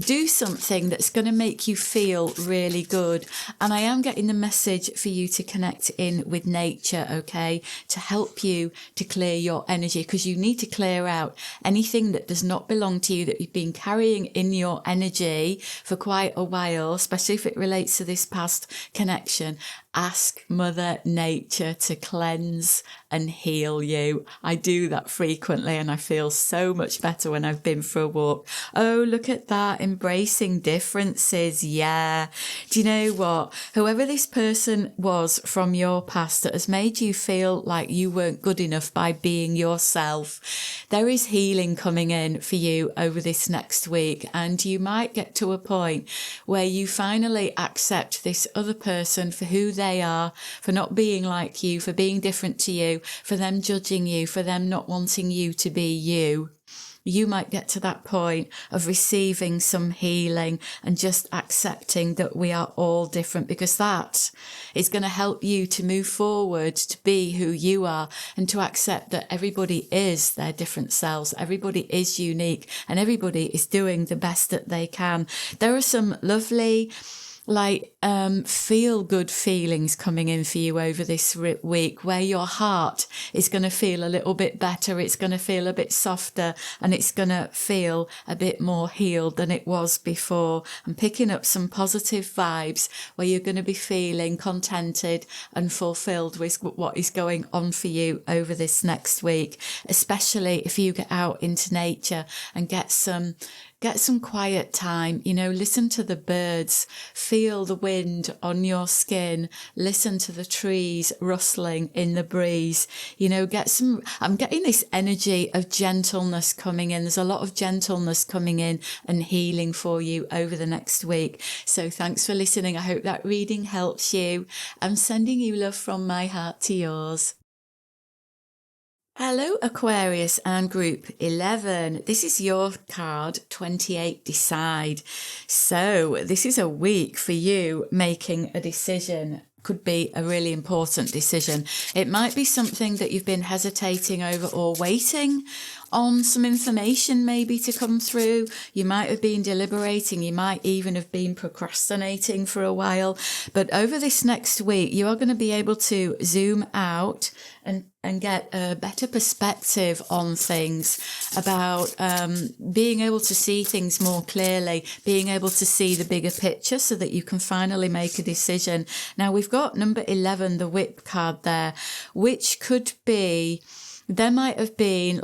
Do something that's going to make you feel really good. And I am getting the message for you to connect in with nature, okay, to help you to clear your energy, because you need to clear out anything that does not belong to you, that you've been carrying in your energy for quite a while, especially if it relates to this past connection. Ask Mother Nature to cleanse and heal you. I do that frequently and I feel so much better when I've been for a walk. Oh, look at that, embracing differences. Yeah. Do you know what? Whoever this person was from your past that has made you feel like you weren't good enough by being yourself, there is healing coming in for you over this next week, and you might get to a point where you finally accept this other person for who they are, for not being like you, for being different to you, for them judging you, for them not wanting you to be you. You might get to that point of receiving some healing and just accepting that we are all different, because that is going to help you to move forward, to be who you are, and to accept that everybody is their different selves. Everybody is unique and everybody is doing the best that they can. There are some lovely feel good feelings coming in for you over this week, where your heart is going to feel a little bit better, it's going to feel a bit softer, and it's going to feel a bit more healed than it was before. I'm picking up some positive vibes where you're going to be feeling contented and fulfilled with what is going on for you over this next week, especially if you get out into nature and get some quiet time, listen to the birds, feel the wind on your skin, listen to the trees rustling in the breeze, I'm getting this energy of gentleness coming in. There's a lot of gentleness coming in and healing for you over the next week. So thanks for listening. I hope that reading helps you. I'm sending you love from my heart to yours. Hello Aquarius and group 11. This is your card 28, decide. So this is a week for you making a decision. Could be a really important decision. It might be something that you've been hesitating over or waiting on some information maybe to come through. You might have been deliberating. You might even have been procrastinating for a while. But over this next week, you are going to be able to zoom out and get a better perspective on things, about being able to see things more clearly, being able to see the bigger picture so that you can finally make a decision. Now, we've got number 11, the whip card there, which could be, there might have been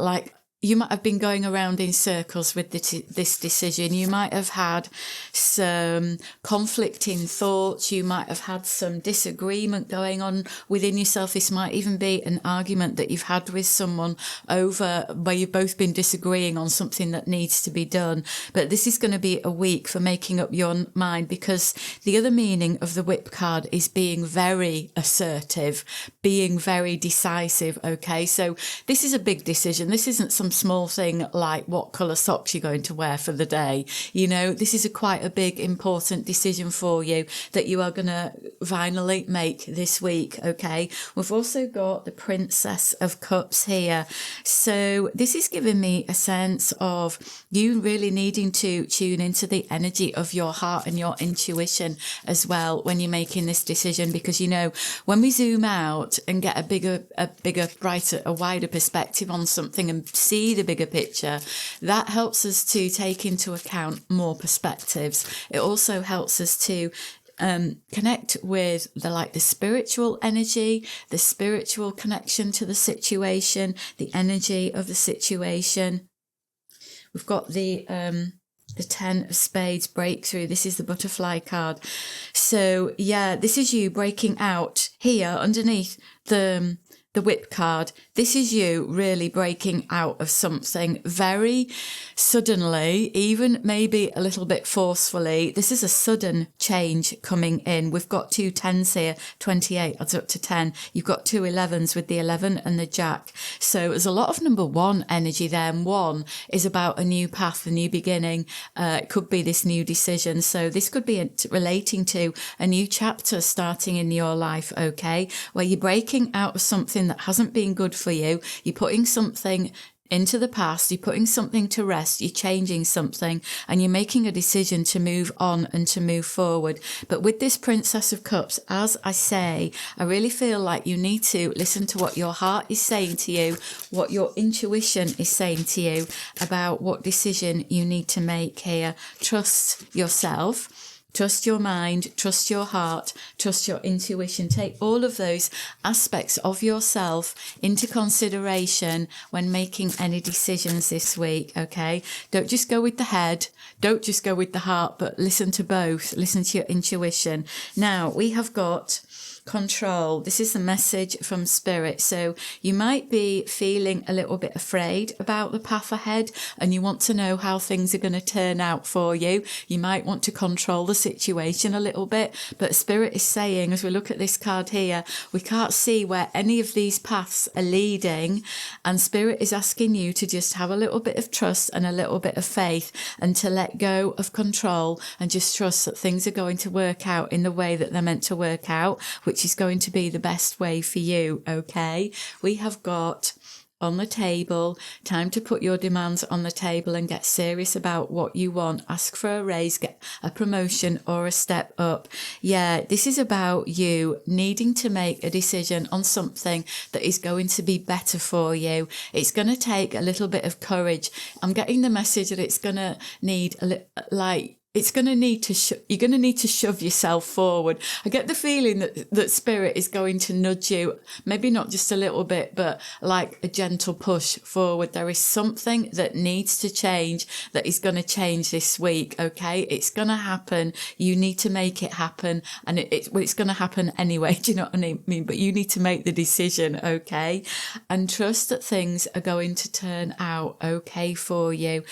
you might have been going around in circles with this decision. You might have had some conflicting thoughts. You might have had some disagreement going on within yourself. This might even be an argument that you've had with someone over where you've both been disagreeing on something that needs to be done. But this is going to be a week for making up your mind, because the other meaning of the whip card is being very assertive, being very decisive. Okay, so this is a big decision. This isn't some small thing like what colour socks you're going to wear for the day. This is quite a big, important decision for you that you are going to finally make this week, okay? We've also got the Princess of Cups here. So this is giving me a sense of you really needing to tune into the energy of your heart and your intuition as well when you're making this decision, because when we zoom out and get a bigger, brighter, a wider perspective on something and see the bigger picture, that helps us to take into account more perspectives. It also helps us to connect with the spiritual energy, the spiritual connection to the situation, the energy of the situation. We've got the the 10 of Spades, breakthrough. This is the butterfly card. So yeah, this is you breaking out here underneath the whip card. This is you really breaking out of something very suddenly, even maybe a little bit forcefully. This is a sudden change coming in. We've got 2 10s here, 28 adds up to 10. You've got 2 11s with the 11 and the jack. So there's a lot of number 1 energy there. And 1 is about a new path, a new beginning. It could be this new decision. So this could be relating to a new chapter starting in your life, okay? Where you're breaking out of something that hasn't been good for you. You're putting something into the past, you're putting something to rest, you're changing something, and you're making a decision to move on and to move forward. But with this Princess of Cups, as I say, I really feel like you need to listen to what your heart is saying to you, what your intuition is saying to you about what decision you need to make here. Trust yourself. Trust your mind, trust your heart, trust your intuition. Take all of those aspects of yourself into consideration when making any decisions this week, okay? Don't just go with the head, don't just go with the heart, but listen to both. Listen to your intuition. Now, we have got control. This is the message from Spirit. So you might be feeling a little bit afraid about the path ahead and you want to know how things are going to turn out for you. You might want to control the situation a little bit, but Spirit is saying, as we look at this card here, we can't see where any of these paths are leading, and Spirit is asking you to just have a little bit of trust and a little bit of faith and to let go of control and just trust that things are going to work out in the way that they're meant to work out, which is going to be the best way for you, okay? We have got on the table, time to put your demands on the table and get serious about what you want. Ask for a raise, get a promotion or a step up. Yeah, this is about you needing to make a decision on something that is going to be better for you. It's going to take a little bit of courage. I'm getting the message that it's going to need it's going to need to you're going to need to shove yourself forward. I get the feeling that Spirit is going to nudge you, maybe not just a little bit, but like a gentle push forward. There is something that needs to change, that is going to change this week, okay? It's going to happen. You need to make it happen, and it's going to happen anyway. Do you know what I mean? But you need to make the decision, okay? And trust that things are going to turn out okay for you.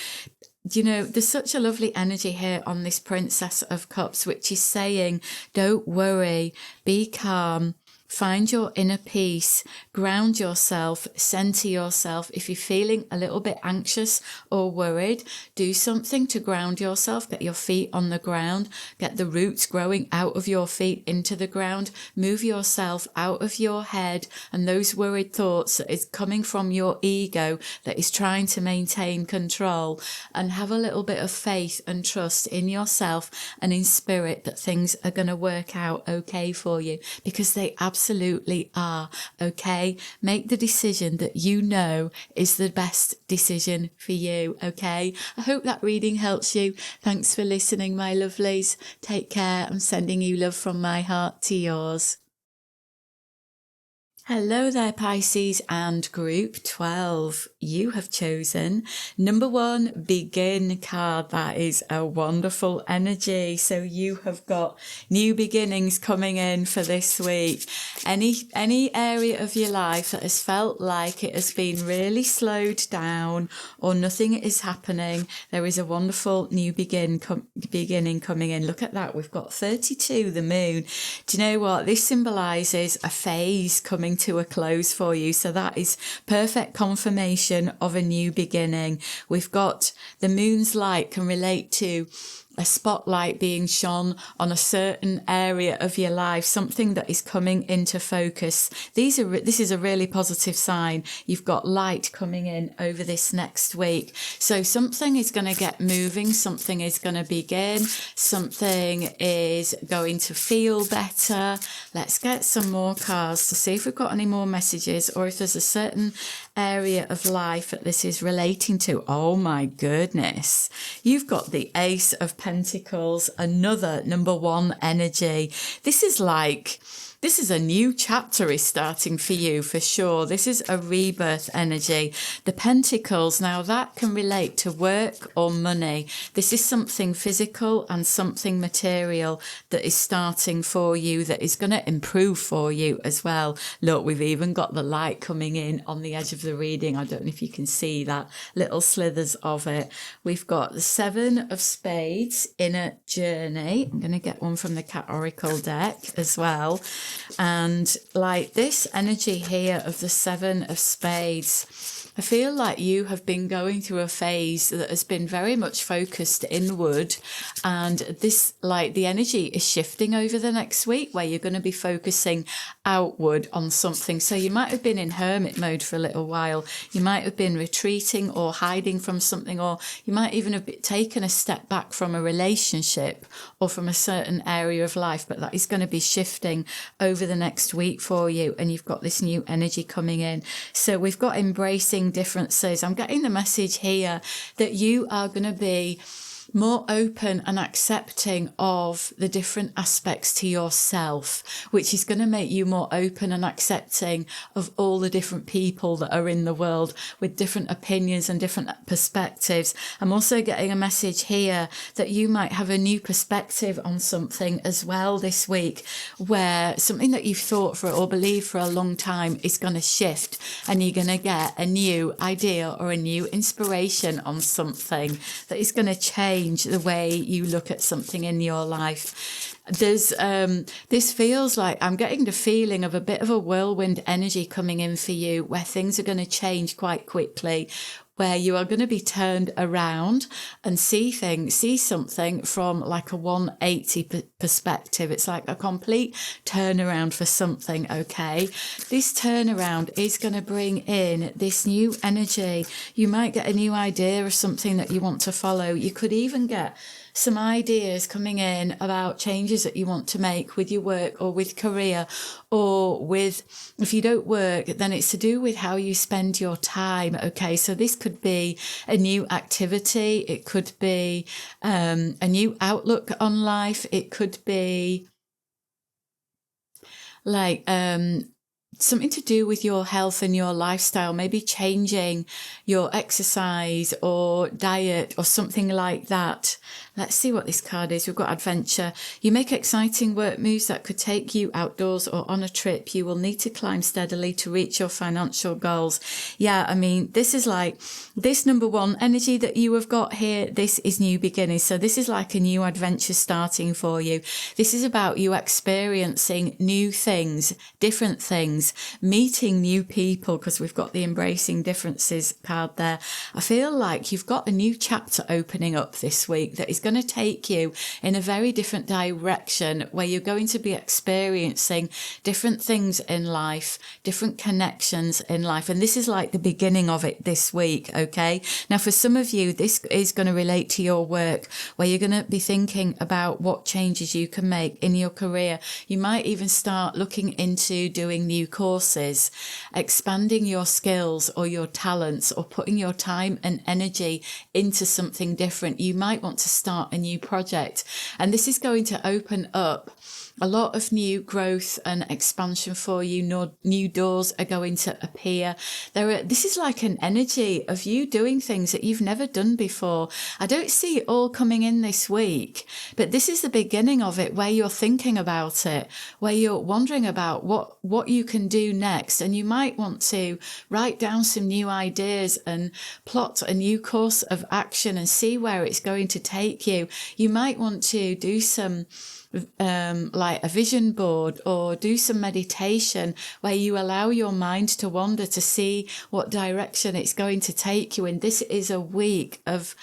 You know, there's such a lovely energy here on this Princess of Cups, which is saying, don't worry, be calm, find your inner peace, ground yourself, center yourself. If you're feeling a little bit anxious or worried, do something to ground yourself. Get your feet on the ground, get the roots growing out of your feet into the ground, move yourself out of your head and those worried thoughts that is coming from your ego that is trying to maintain control, and have a little bit of faith and trust in yourself and in Spirit that things are going to work out okay for you, because they absolutely are, okay? Make the decision that you know is the best decision for you, okay? I hope that reading helps you. Thanks for listening, my lovelies. Take care. I'm sending you love from my heart to yours. Hello there, Pisces and Group 12. You have chosen number 1, Begin card. That is a wonderful energy. So you have got new beginnings coming in for this week. Any area of your life that has felt like it has been really slowed down or nothing is happening, there is a wonderful new beginning coming in. Look at that. We've got 32, the moon. Do you know what? This symbolises a phase coming to a close for you. So that is perfect confirmation of a new beginning. We've got the moon's light can relate to a spotlight being shone on a certain area of your life, something that is coming into focus. This is a really positive sign. You've got light coming in over this next week. So something is going to get moving, something is going to begin, something is going to feel better. Let's get some more cards to see if we've got any more messages or if there's a certain area of life that this is relating to. Oh my goodness. You've got the Ace of Pentacles, another number 1 energy. This is like This is a new chapter is starting for you, for sure. This is a rebirth energy. The Pentacles, now that can relate to work or money. This is something physical and something material that is starting for you, that is going to improve for you as well. Look, we've even got the light coming in on the edge of the reading. I don't know if you can see that, little slithers of it. We've got the Seven of Spades in a journey. I'm going to get one from the Cat Oracle deck as well. And like this energy here of the Seven of Spades, I feel like you have been going through a phase that has been very much focused inward, and this, like, the energy is shifting over the next week where you're going to be focusing outward on something. So you might have been in hermit mode for a little while. You might have been retreating or hiding from something, or you might even have taken a step back from a relationship or from a certain area of life, but that is going to be shifting over the next week for you, and you've got this new energy coming in. So we've got embracing differences. I'm getting the message here that you are going to be more open and accepting of the different aspects to yourself, which is going to make you more open and accepting of all the different people that are in the world with different opinions and different perspectives. I'm also getting a message here that you might have a new perspective on something as well this week, where something that you've thought for or believed for a long time is going to shift, and you're going to get a new idea or a new inspiration on something that is going to change the way you look at something in your life. There's this feels like I'm getting the feeling of a bit of a whirlwind energy coming in for you, where things are going to change quite quickly, where you are going to be turned around and see something from like a 180 perspective. It's like a complete turnaround for something, okay? This turnaround is going to bring in this new energy. You might get a new idea of something that you want to follow. You could even get some ideas coming in about changes that you want to make with your work or with career, or with, if you don't work, then it's to do with how you spend your time. Okay, so this could be a new activity. It could be a new outlook on life. It could be like something to do with your health and your lifestyle, maybe changing your exercise or diet or something like that. Let's see what this card is. We've got adventure. You make exciting work moves that could take you outdoors or on a trip. You will need to climb steadily to reach your financial goals. Yeah, I mean, this is like this number one energy that you have got here. This is new beginnings. So this is like a new adventure starting for you. This is about you experiencing new things, different things, meeting new people, because we've got the embracing differences card there. I feel like you've got a new chapter opening up this week that is going to take you in a very different direction, where you're going to be experiencing different things in life, different connections in life. And this is like the beginning of it this week, okay? Now, for some of you, this is going to relate to your work, where you're going to be thinking about what changes you can make in your career. You might even start looking into doing new courses, expanding your skills or your talents, or putting your time and energy into something different. You might want to start a new project, and this is going to open up a lot of new growth and expansion for you. New doors are going to appear. This is like an energy of you doing things that you've never done before. I don't see it all coming in this week, but this is the beginning of it, where you're thinking about it, where you're wondering about what you can do next. And you might want to write down some new ideas and plot a new course of action and see where it's going to take you. You might want to do some like a vision board, or do some meditation where you allow your mind to wander to see what direction it's going to take you in. This is a week of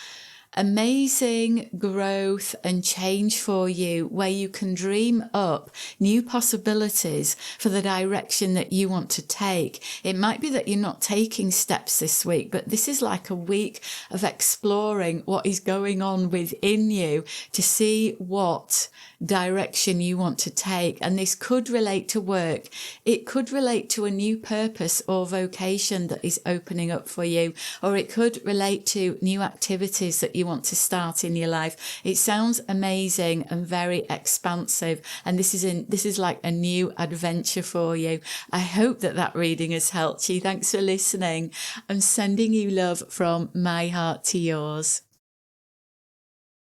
amazing growth and change for you, where you can dream up new possibilities for the direction that you want to take. It might be that you're not taking steps this week, but this is like a week of exploring what is going on within you to see what direction you want to take. And this could relate to work. It could relate to a new purpose or vocation that is opening up for you, or it could relate to new activities that you you want to start in your life. It sounds amazing and very expansive, and this is like a new adventure for you. I hope that reading has helped you. Thanks for listening. I'm sending you love from my heart to yours.